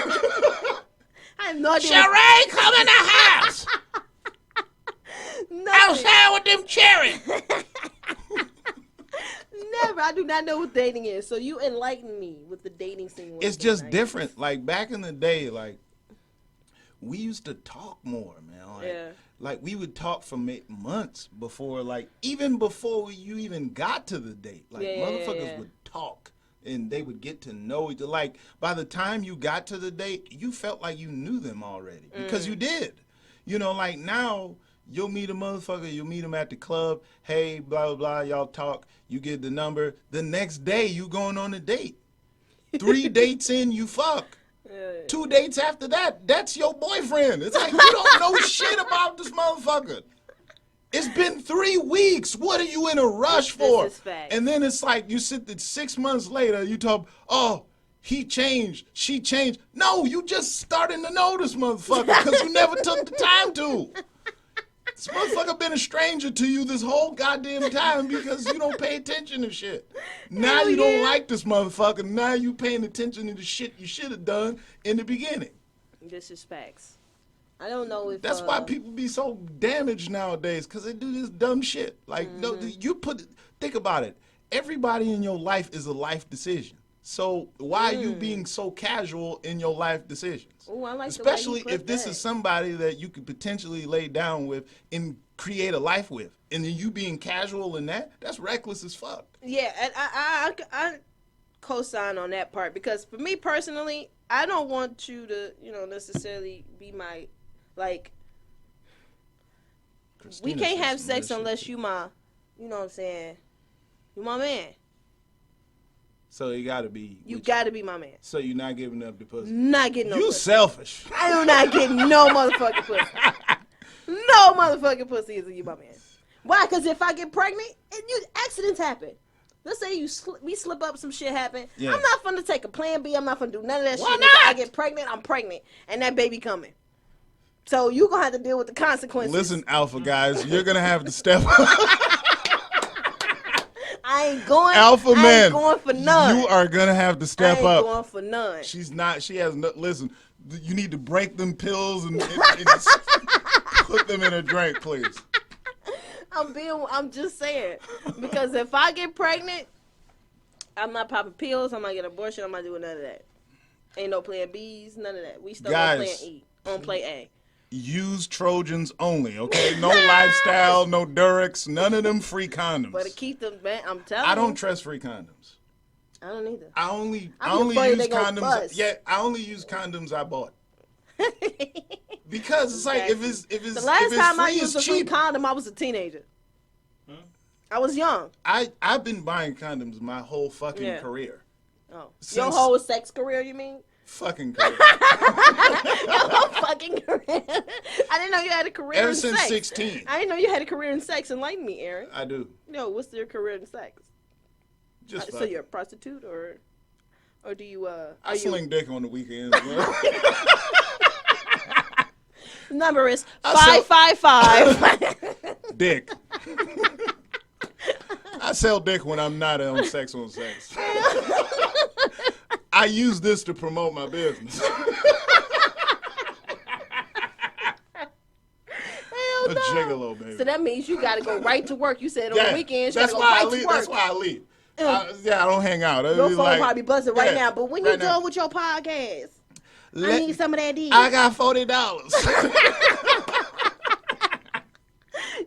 I have no idea. Charae, come in the house. Outside with them cherries. Never. I do not know what dating is. So you enlighten me with the dating scene. It's just different. Like back in the day, we used to talk more, man. Like we would talk for months before, even before you even got to the date. Motherfuckers would talk. And they would get to know each other. Like, by the time you got to the date, you felt like you knew them already. Because you did. Now, you'll meet a motherfucker, you'll meet him at the club. Hey, blah, blah, blah, y'all talk. You get the number. The next day, you going on a date. 3 dates in, you fuck. 2 dates after that, that's your boyfriend. It's like, you don't know shit about this motherfucker. It's been 3 weeks. What are you in a rush for? This is fact. And then it's like you sit there 6 months later, you talk, oh, he changed, she changed. No, you just starting to know this motherfucker because you never took the time to. This motherfucker been a stranger to you this whole goddamn time because you don't pay attention to shit. Now you don't like this motherfucker. Now you paying attention to the shit you should have done in the beginning. This is facts. I don't know if that's why people be so damaged nowadays because they do this dumb shit. No, think about it. Everybody in your life is a life decision. So why are you being so casual in your life decisions? Ooh, I like especially the way you if this is somebody that you could potentially lay down with and create a life with, and then you being casual in that's reckless as fuck. Yeah, and I co-sign on that part because for me personally, I don't want you to necessarily be my. We can't have sex unless you my, you know what I'm saying, you my man. So you gotta be. You gotta be my man. So you're not giving up the pussy. Not getting no pussy. You selfish. I do not get no motherfucking pussy. No motherfucking pussy is you my man. Why? Because if I get pregnant, accidents happen. Let's say we slip up, some shit happen. Yeah. I'm not finna take a plan B. I'm not finna do none of that shit. Why not? I get pregnant, I'm pregnant, and that baby coming. So you're going to have to deal with the consequences. Listen, alpha guys, you're going to have to step up. I ain't going. Alpha I man, ain't going for none. You are going to have to step I ain't up. going for none. She's not. She has no. Listen, you need to break them pills and put them in a drink, please. I'm just saying. Because if I get pregnant, I'm not popping pills. I'm not getting abortion. I'm not doing none of that. Ain't no plan B's, none of that. We still on plan E, on plan A. Use Trojans only, okay? No lifestyle, no Durex, none of them free condoms. But to keep them, man, I'm telling you. I don't trust free condoms. I don't either. I only use condoms. Yeah, I only use condoms I bought. Because it's like if it's the last time I used a free cheap. condom, I was a teenager. I was young. I've been buying condoms my whole fucking career. Oh, your whole sex career, you mean? Fucking career. Your whole fucking career. I didn't know you had a career Ever in since sex. 16. I didn't know you had a career in sex. Enlighten me, Aaron. I do. No, what's your career in sex? Just so you're a prostitute, or do you? I sling dick on the weekends. Number is 555. Dick. I sell dick when I'm not on sex. I use this to promote my business. A gigolo, baby. So that means you got to go right to work. You said on the weekends you got to go right to work. That's why I leave. I don't hang out. Your phone probably buzzing right now. But when you're done with your podcast, I need some of that D. I got $40.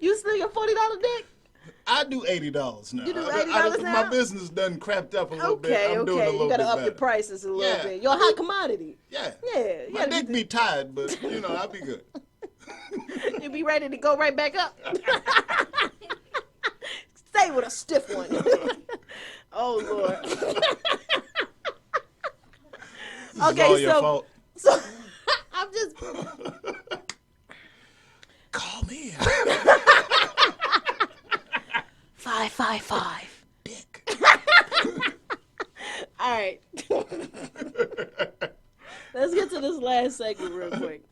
You still get $40 dick? I do $80 now. You do $80 now? My business done crept up a little bit. I'm doing a little you got to bit up better. your prices a little bit. You're a high commodity. Yeah. Yeah. My dick be tired, but, I'll be good. You'll be ready to go right back up. Stay with a stiff one. Oh, Lord. Okay, so I'm just... Call me. 555. Dick. All right. Let's get to this last segment real quick.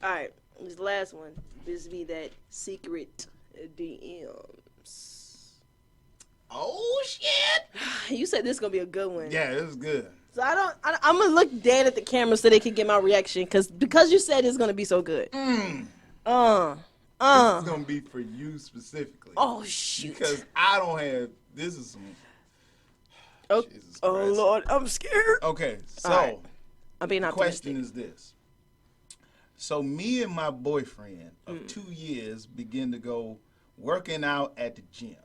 All right. This last one. This be that secret DMs. Oh, shit. You said this is going to be a good one. Yeah, this is good. So I'm going to look dead at the camera so they can get my reaction because you said it's going to be so good. This is going to be for you specifically. Oh, shoot. Because I don't have, this is some, Jesus Oh, Christ. Lord, I'm scared. Okay, so right. I'm being the optimistic. question is this. So me and my boyfriend of 2 years begin to go working out at the gym.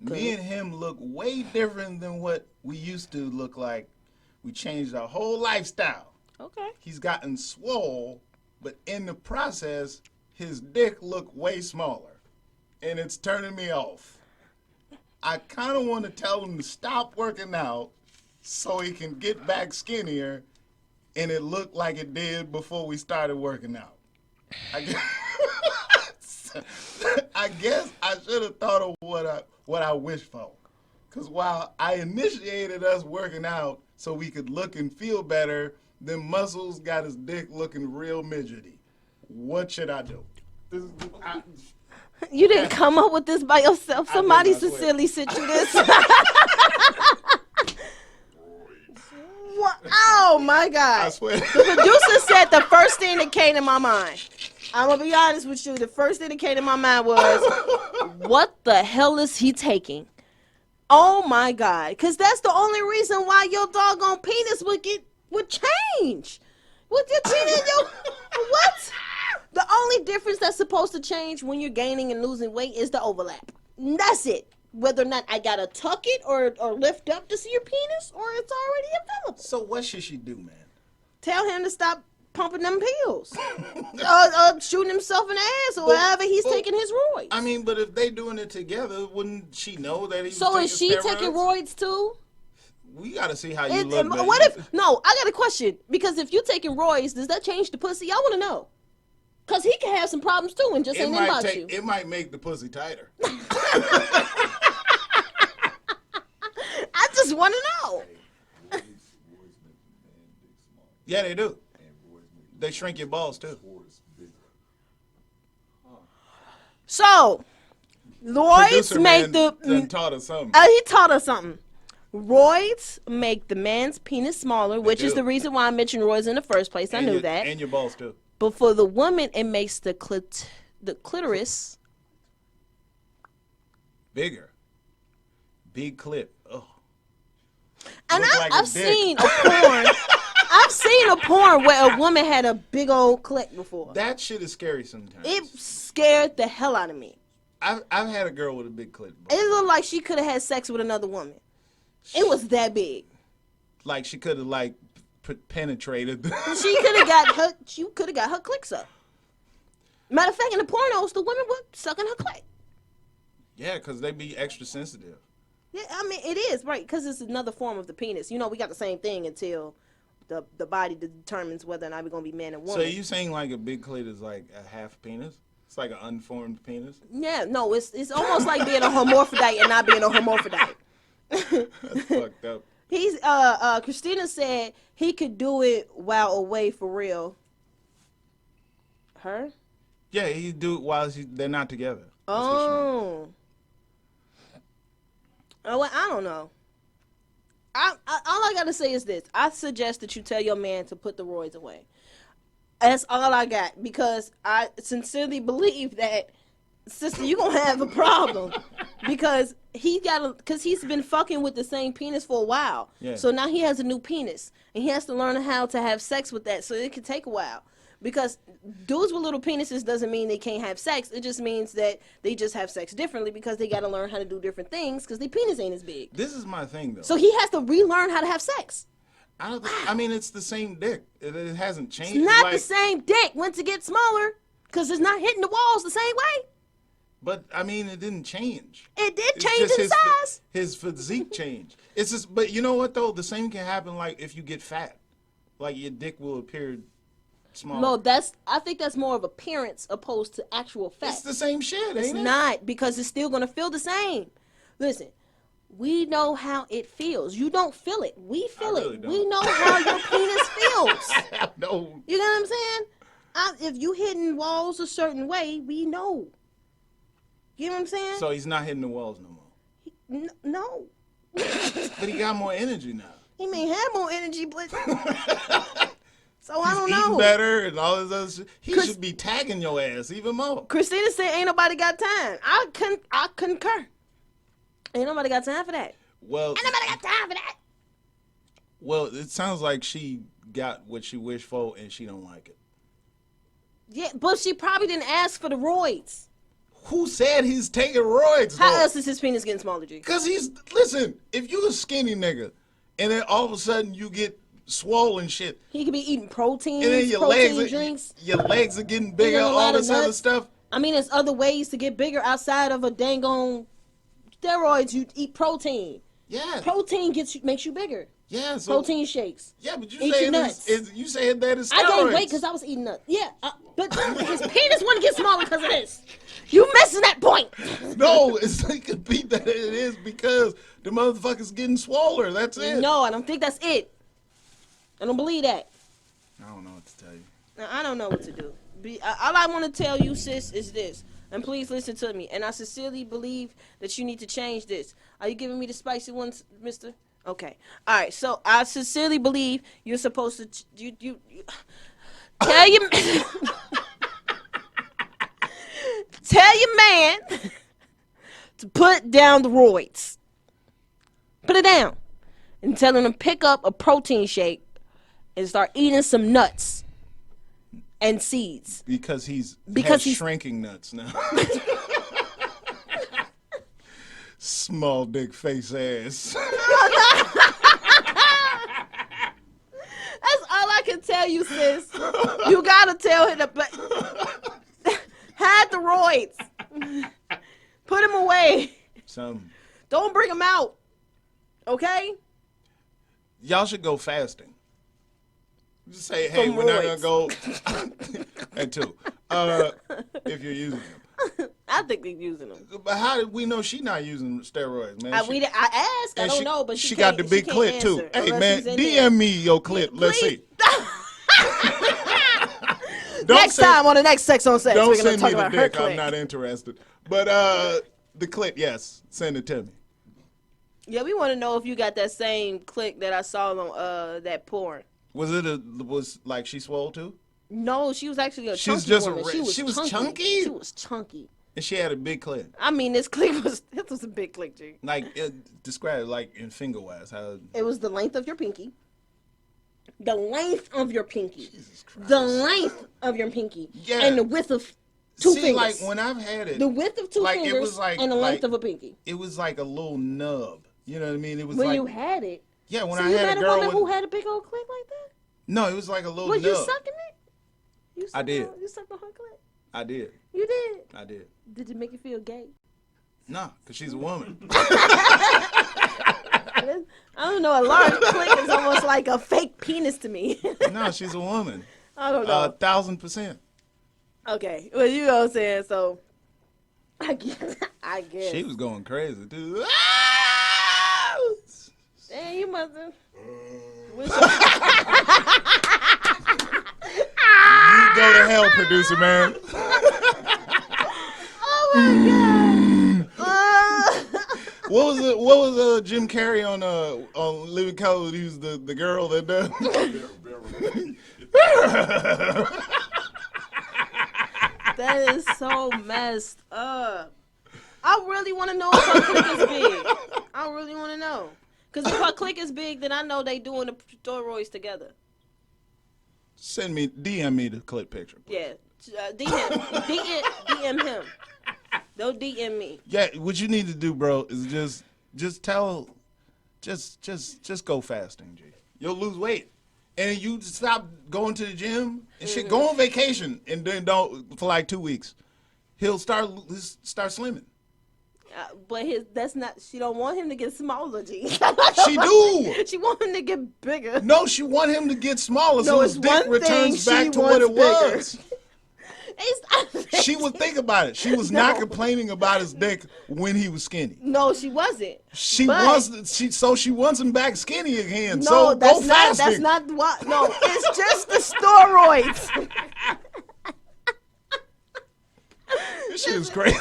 Good. Me and him look way different than what we used to look like. We changed our whole lifestyle. Okay. He's gotten swole, but in the process, his dick looked way smaller. And it's turning me off. I kind of want to tell him to stop working out so he can get back skinnier and it looked like it did before we started working out. I guess I should have thought of what I wish for. Because while I initiated us working out so we could look and feel better, them muscles got his dick looking real midgety. What should I do? You didn't come up with this by yourself. Somebody sincerely sent you this. Oh, my God. I swear. The producer said the first thing that came to my mind. I'm going to be honest with you. The first thing that came to my mind was, what the hell is he taking? Oh, my God. Because that's the only reason why your doggone penis would change. With your penis, what? The only difference that's supposed to change when you're gaining and losing weight is the overlap. That's it. Whether or not I gotta tuck it or lift up to see your penis, or it's already available. So what should she do, man? Tell him to stop pumping them pills. Shooting himself in the ass or whatever he's taking his roids. I mean, but if they doing it together, wouldn't she know that he's So taking is she steroids? taking roids too? We gotta see how you look. What if? No, I got a question. Because if you're taking roids, does that change the pussy? I want to know. Because he can have some problems too and just ain't about you. It might make the pussy tighter. I just want to know. Yeah, they do. They shrink your balls too. So, roids make the taught us something. He taught us something. Roids make the man's penis smaller, which is the reason why I mentioned roids in the first place. I knew that. And your balls too. But for the woman, it makes the clitoris bigger. Big clip. Oh. And I've seen a porn. I've seen a porn where a woman had a big old clit before. That shit is scary sometimes. It scared the hell out of me. I've had a girl with a big clit before. It looked like she could have had sex with another woman. It was that big. Like she could have penetrated. She could have got her. She could have got her clicks up. Matter of fact, in the pornos, the women were sucking her clit. Yeah, because they be extra sensitive. Yeah, I mean it is right because it's another form of the penis. You know, we got the same thing until the body determines whether or not we're gonna be man and woman. So are you saying like a big clit is like a half penis? It's like an unformed penis? Yeah, no, it's almost like being a hermaphrodite and not being a hermaphrodite. That's fucked up. He's Christina said he could do it while away for real. Her? Yeah, he do it while they're not together. Oh. Oh, well, I don't know. All I gotta say is this: I suggest that you tell your man to put the roids away. That's all I got because I sincerely believe that, sister, you gonna have a problem because he's been fucking with the same penis for a while. Yeah. So now he has a new penis and he has to learn how to have sex with that. So it can take a while because dudes with little penises doesn't mean they can't have sex. It just means that they just have sex differently because they got to learn how to do different things because their penis ain't as big. This is my thing though. So he has to relearn how to have sex. I mean, it's the same dick. It hasn't changed. It's not the same dick once it gets smaller because it's not hitting the walls the same way. But I mean, it didn't change. It did change in size. His physique changed. It's just, but you know what though? The same can happen like if you get fat, like your dick will appear smaller. No, I think that's more of appearance opposed to actual fat. It's the same shit, ain't it? It's not because it's still gonna feel the same. Listen. We know how it feels. You don't feel it. We feel really it. don't. We know how your penis feels. No. You know what I'm saying? If you hitting walls a certain way, we know. You know what I'm saying? So he's not hitting the walls no more. No. But he got more energy now. He may have more energy, but so I don't He's know. eating better and all this other shit. He should be tagging your ass even more. Christina said, "Ain't nobody got time." I concur. Ain't nobody got time for that. Well, ain't nobody got time for that. Well, it sounds like she got what she wished for and she don't like it. Yeah, but she probably didn't ask for the roids. Who said he's taking roids? How else is his penis getting smaller, G? Because listen, if you a skinny nigga and then all of a sudden you get swollen shit. He could be eating protein, and then your drinks. Your legs are getting bigger, all this other stuff. I mean, there's other ways to get bigger outside of a dang on steroids. You eat protein. Yeah. Protein makes you bigger. Yeah. So, protein shakes. Yeah, but you saying you saying that is steroids. I gained weight because I was eating nuts. Yeah, but his penis wouldn't get smaller because of this. You missing that point. No, it's like a beat that it is because the motherfucker's getting smaller. That's it. No, I don't think that's it. I don't believe that. I don't know what to tell you. I don't know what to do. All I want to tell you, sis, is this. And please listen to me. And I sincerely believe that you need to change this. Are you giving me the spicy ones, mister? Okay. All right. So I sincerely believe you're supposed to you tell your tell your man to put down the roids. Put it down. And tell him to pick up a protein shake and start eating some nuts and seeds. Because he's shrinking nuts now. Small dick face ass. That's all I can tell you, sis. You gotta tell him to hide the roids. Put him away. Don't bring him out. Okay? Y'all should go fasting. Just say, hey, we're not gonna go. And two, if you're using them. I think they're using them. But how did we know she's not using steroids, man? I asked. I don't know, but she got the big clit too. Hey, man, DM me your clit. Let's see. Next time on the next Sex on Sex, Don't we're gonna send talk me the about her dick. click. I'm not interested. But the clip, yes, send it to me. Yeah, we want to know if you got that same click that I saw on that porn. Was like she swole too? No, she was actually a chunky Just woman. She was chunky. She was chunky. And she had a big clip. I mean, this was a big click, G. Like describe it like in finger wise how. It was the length of your pinky. The length of your pinky. Jesus Christ. The length of your pinky. Yeah. And the width of two fingers. Like when I've had it. The width of two fingers it was like, and the length of a pinky. It was like a little nub. You know what I mean? It was when like you had it. Yeah, when so I had a girl. You met a woman who had a big old clit like that? No, it was like a little nub. Was you sucking it? I did. You sucked on her clit? I did. You did? I did. Did it make you feel gay? Nah, because she's a woman. I don't know. A large clit is almost like a fake penis to me. No, she's a woman. I don't know. 1,000%. Okay. Well, you know what I'm saying? So, I guess. She was going crazy, dude. Damn, you must have. You go to hell, producer man. Oh my God. What was Jim Carrey on Living Color? He was the girl that does. That is so messed up. I really want to know if her click is big. I really want to know. Because if her click is big, then I know they doing the steroids together. DM me the clip picture. Please. Yeah. DM him. Don't DM me. Yeah, what you need to do, bro, is just go fasting, G. You'll lose weight. And you stop going to the gym and shit. Go on vacation and then don't for like 2 weeks. He'll start slimming. But that's not. She don't want him to get smaller, G. She do. She want him to get bigger. No, she want him to get smaller No, so his dick returns back to what it was. She would think about it. She was not complaining about his dick when he was skinny. No, she wasn't. She wants him back skinny again. No, so that's go not. fasting. That's not what. No, it's just the steroids. This shit is crazy.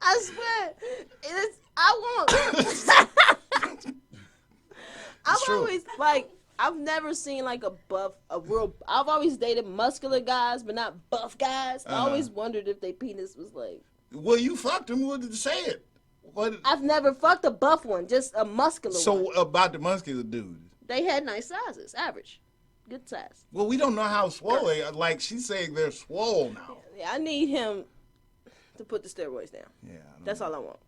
I swear, I've never seen like I've always dated muscular guys, but not buff guys. I always wondered if their penis was like. Well, you fucked him. What did you say it? What? I've never fucked a buff one, just a muscular one. So about the muscular dude. They had nice sizes, average. Good size. Well, we don't know how swole they are. Like, she's saying they're swole now. Yeah, I need him to put the steroids down. Yeah. That's all I want.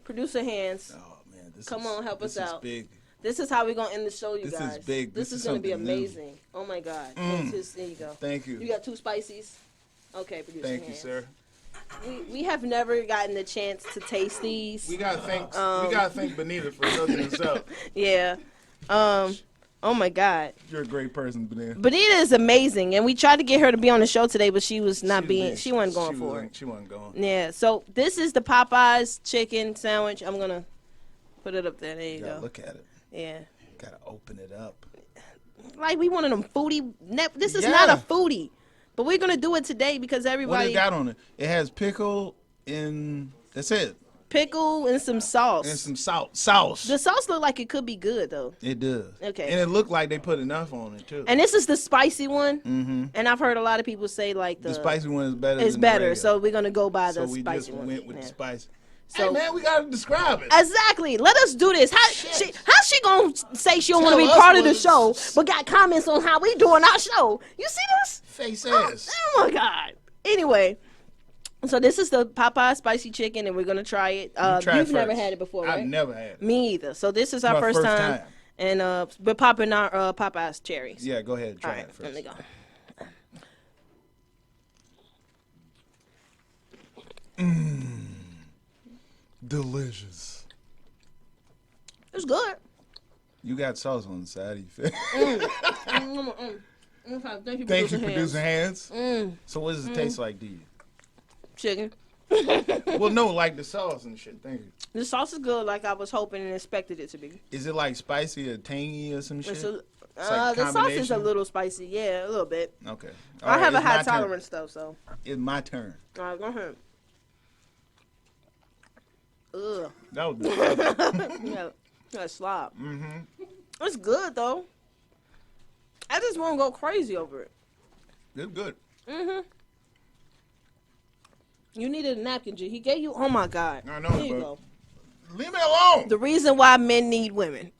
Producer hands. Oh, man. Come on, help us out. Big. This is how we're going to end the show, you guys. This is big. This is going to be amazing. New. Oh, my God. There you go. Thank you. You got 2 spices? Okay, producer Thank hands. you, sir. We have never gotten the chance to taste these. We gotta thank Benita for hooking us up. Yeah. Oh my God. You're a great person, Benita. Benita is amazing, and we tried to get her to be on the show today, but she was not being. She wasn't going for it. She wasn't going. Yeah. So this is the Popeyes chicken sandwich. I'm gonna put it up there. There you go. Look at it. Yeah. Gotta open it up. Like we one of them foodie. This is not a foodie. But we're gonna do it today because everybody. What it got on it? It has pickle and that's it. Pickle and some sauce. And some sauce. The sauce look like it could be good though. It does. Okay. And it looked like they put enough on it too. And this is the spicy one. Mm-hmm. And I've heard a lot of people say like the spicy one is better. It's better. So we're gonna go by the spicy one. So we just went with the spicy. So, hey man, we gotta describe it. Exactly. Let us do this. How's she gonna say she don't want to be part of the show, but got comments on how we doing our show? You see this? Face ass. Oh my God. Anyway, so this is the Popeye spicy chicken, and we're gonna try it. You've never had it before, right? I've never had it. Me either. So this is our first time, and we're popping our Popeye's cherries. Yeah, go ahead and try it first. Let me go. Delicious. It's good. You got sauce on the side. You feel? Thank you, producer hands. So what does it taste like to you? Chicken. Well, no, like the sauce and shit. Thank you. The sauce is good, like I was hoping and expected it to be. Is it like spicy or tangy or some shit? The like sauce is a little spicy. Yeah, a little bit. Okay. I have a high tolerance though, so. It's my turn. All right, go ahead. Ugh. That was good. Yeah, that's slob. Mm-hmm. It's good though. I just won't go crazy over it. It's good. Mm-hmm. You needed a napkin, G. He gave you. Oh my God. I know, Here you but go. leave me alone. The reason why men need women.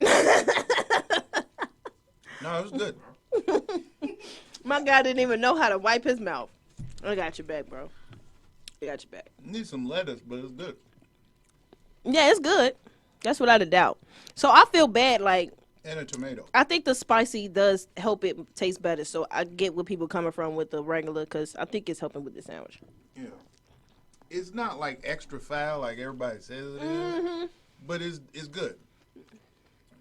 No, it's good. My guy didn't even know how to wipe his mouth. I got your back, bro. I got your back. Need some lettuce, but it's good. Yeah, it's good. That's without a doubt. So I feel bad, like. And a tomato. I think the spicy does help it taste better. So I get where people coming from with the regular, because I think it's helping with the sandwich. Yeah. It's not like extra foul like everybody says it is, but it's good.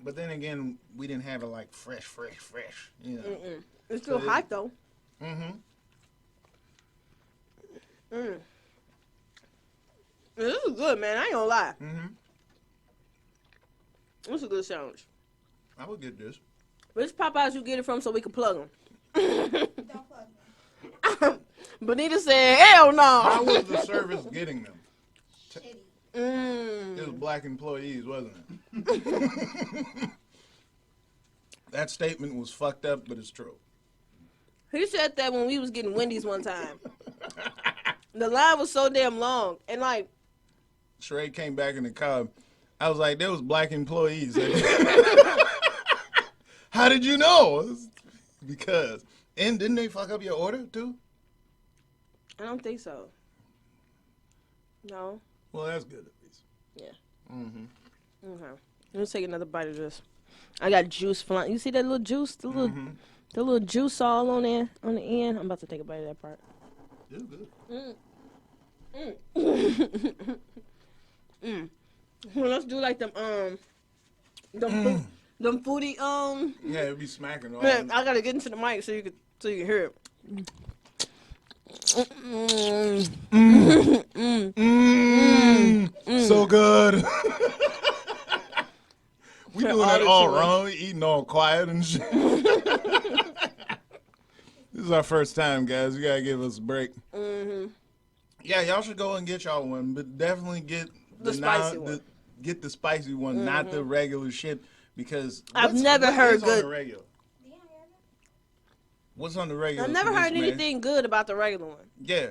But then again, we didn't have it like fresh, you know. It's still hot though. Mm-hmm. This is good, man. I ain't gonna lie. Mm-hmm. This is a good sandwich. I would get this. Which Popeyes you get it from so we can plug them? Don't plug me. Bonita said, hell no. How was the service getting them? Shitty. It was black employees, wasn't it? That statement was fucked up, but it's true. He said that when we was getting Wendy's one time. The line was so damn long. And like, Charae came back in the car. I was like, there was black employees. How did you know? Because. And didn't they fuck up your order, too? I don't think so. No. Well, that's good, at least. Yeah. Mm-hmm. Okay. Let's take another bite of this. I got juice flying. You see that little juice? The little juice all on there, on the end? I'm about to take a bite of that part. It's good. Well, let's do like them foodie, Yeah, it'd be smacking all. man, I gotta get into the mic so you can hear it. So good. We Turn doing that all all this wrong. We eating all quiet and shit. This is our first time, guys. You gotta give us a break. Yeah, y'all should go and get y'all one, but definitely get The spicy one. Get the spicy one, not the regular shit. Because I've never heard is good. On the regular? What's on the regular? I've never for this, heard man? anything good about the regular one. Yeah,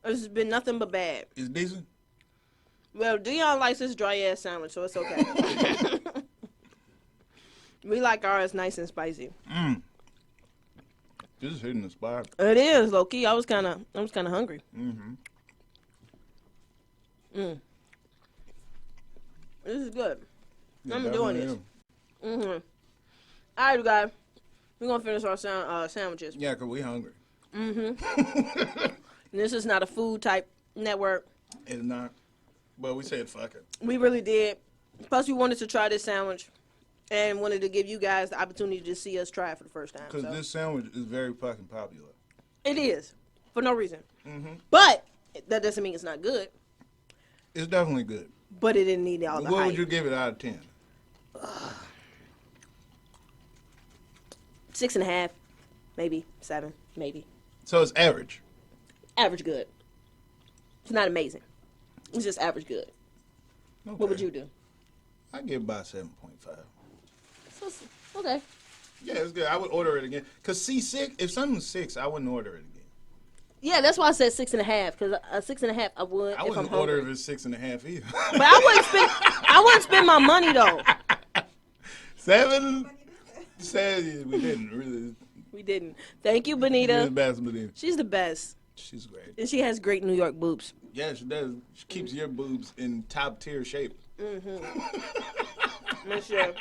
It's been nothing but bad. it's decent. Well, Dion likes this dry ass sandwich, so it's okay. We like ours nice and spicy. This is hitting the spot. It is, low key. I was kind of hungry. This is good. Yeah, I'm doing definitely this. is. All right, you guys. We're gonna finish our sandwiches. Yeah, cause we hungry. And this is not a food type network. It's not. But we said fuck it. We really did. Plus, we wanted to try this sandwich and wanted to give you guys the opportunity to see us try it for the first time. Because So. this sandwich is very fucking popular. It is, for no reason. But that doesn't mean it's not good. It's definitely good. But it didn't need all the What hype. would you give it out of 10? 6.5, maybe 7, maybe. So it's average. Average good. It's not amazing. It's just average good. Okay. What would you do? I give it about 7.5. Okay. Yeah, it's good. I would order it again. Because C6, if something's 6, I wouldn't order it again. Yeah, that's why I said 6.5. Because 6.5, I would. I if I'm wouldn't order hungry. if it's 6.5 either. But I wouldn't spend my money though. 7? Said we didn't really. We didn't. Thank you, She's Bonita. the best, Bonita. She's the best. She's great. And she has great New York boobs. Yeah, she does. She keeps your boobs in top tier shape. Miss you.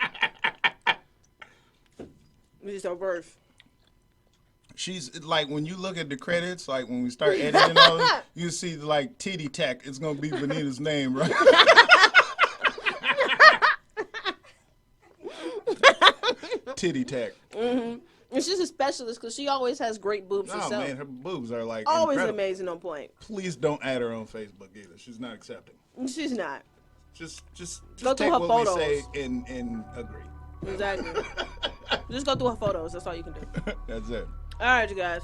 These are worth. She's like, when you look at the credits, like when we start editing all this, you see like Titty Tech. It's gonna be Bonita's name, right? Titty Tech. And she's a specialist because she always has great boobs No, herself. man, her boobs are like Always incredible. amazing on point. Please don't add her on Facebook either. She's not accepting. She's not. Just Go through take her what photos. we say and agree. Exactly. Just go through her photos. That's all you can do. That's it. All right, you guys.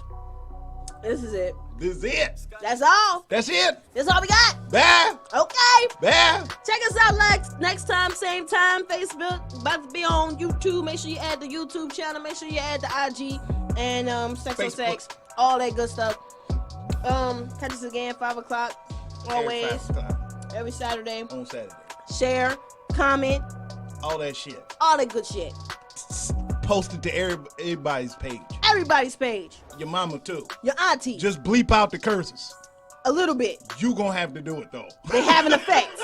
This is it. This is it. That's all. That's it. That's all we got. Bye. Okay. Bye. Check us out next time, same time. Facebook. About to be on YouTube. Make sure you add the YouTube channel. Make sure you add the IG and Sex on Facebook. Sex. All that good stuff. Catch us again 5 o'clock. Always. Every 5 o'clock Every Saturday. on Saturday. Share. Comment. All that shit. All that good shit. Post it to everybody's page. Everybody's page. Your mama too. Your auntie. Just bleep out the curses. A little bit. You gonna have to do it though. They have an effect.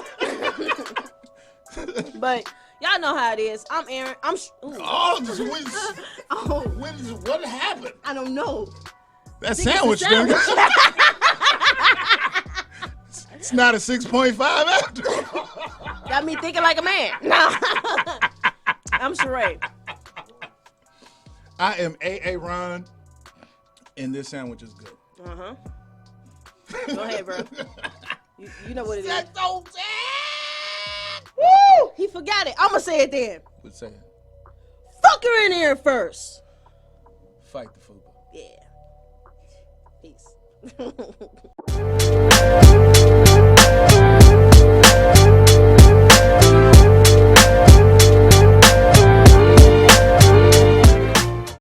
But y'all know how it is. I'm Aaron. What happened? I don't know. That think sandwich, it's a nigga. It's not a 6.5 after. Got me thinking like a man. No. I'm Charae. I am Aaron, and this sandwich is good. Uh-huh. Go ahead, bro. You know what it is. Woo! He forgot it. I'm going to say it then. What's saying? Fuck her in here first. Fight the food. Yeah. Peace.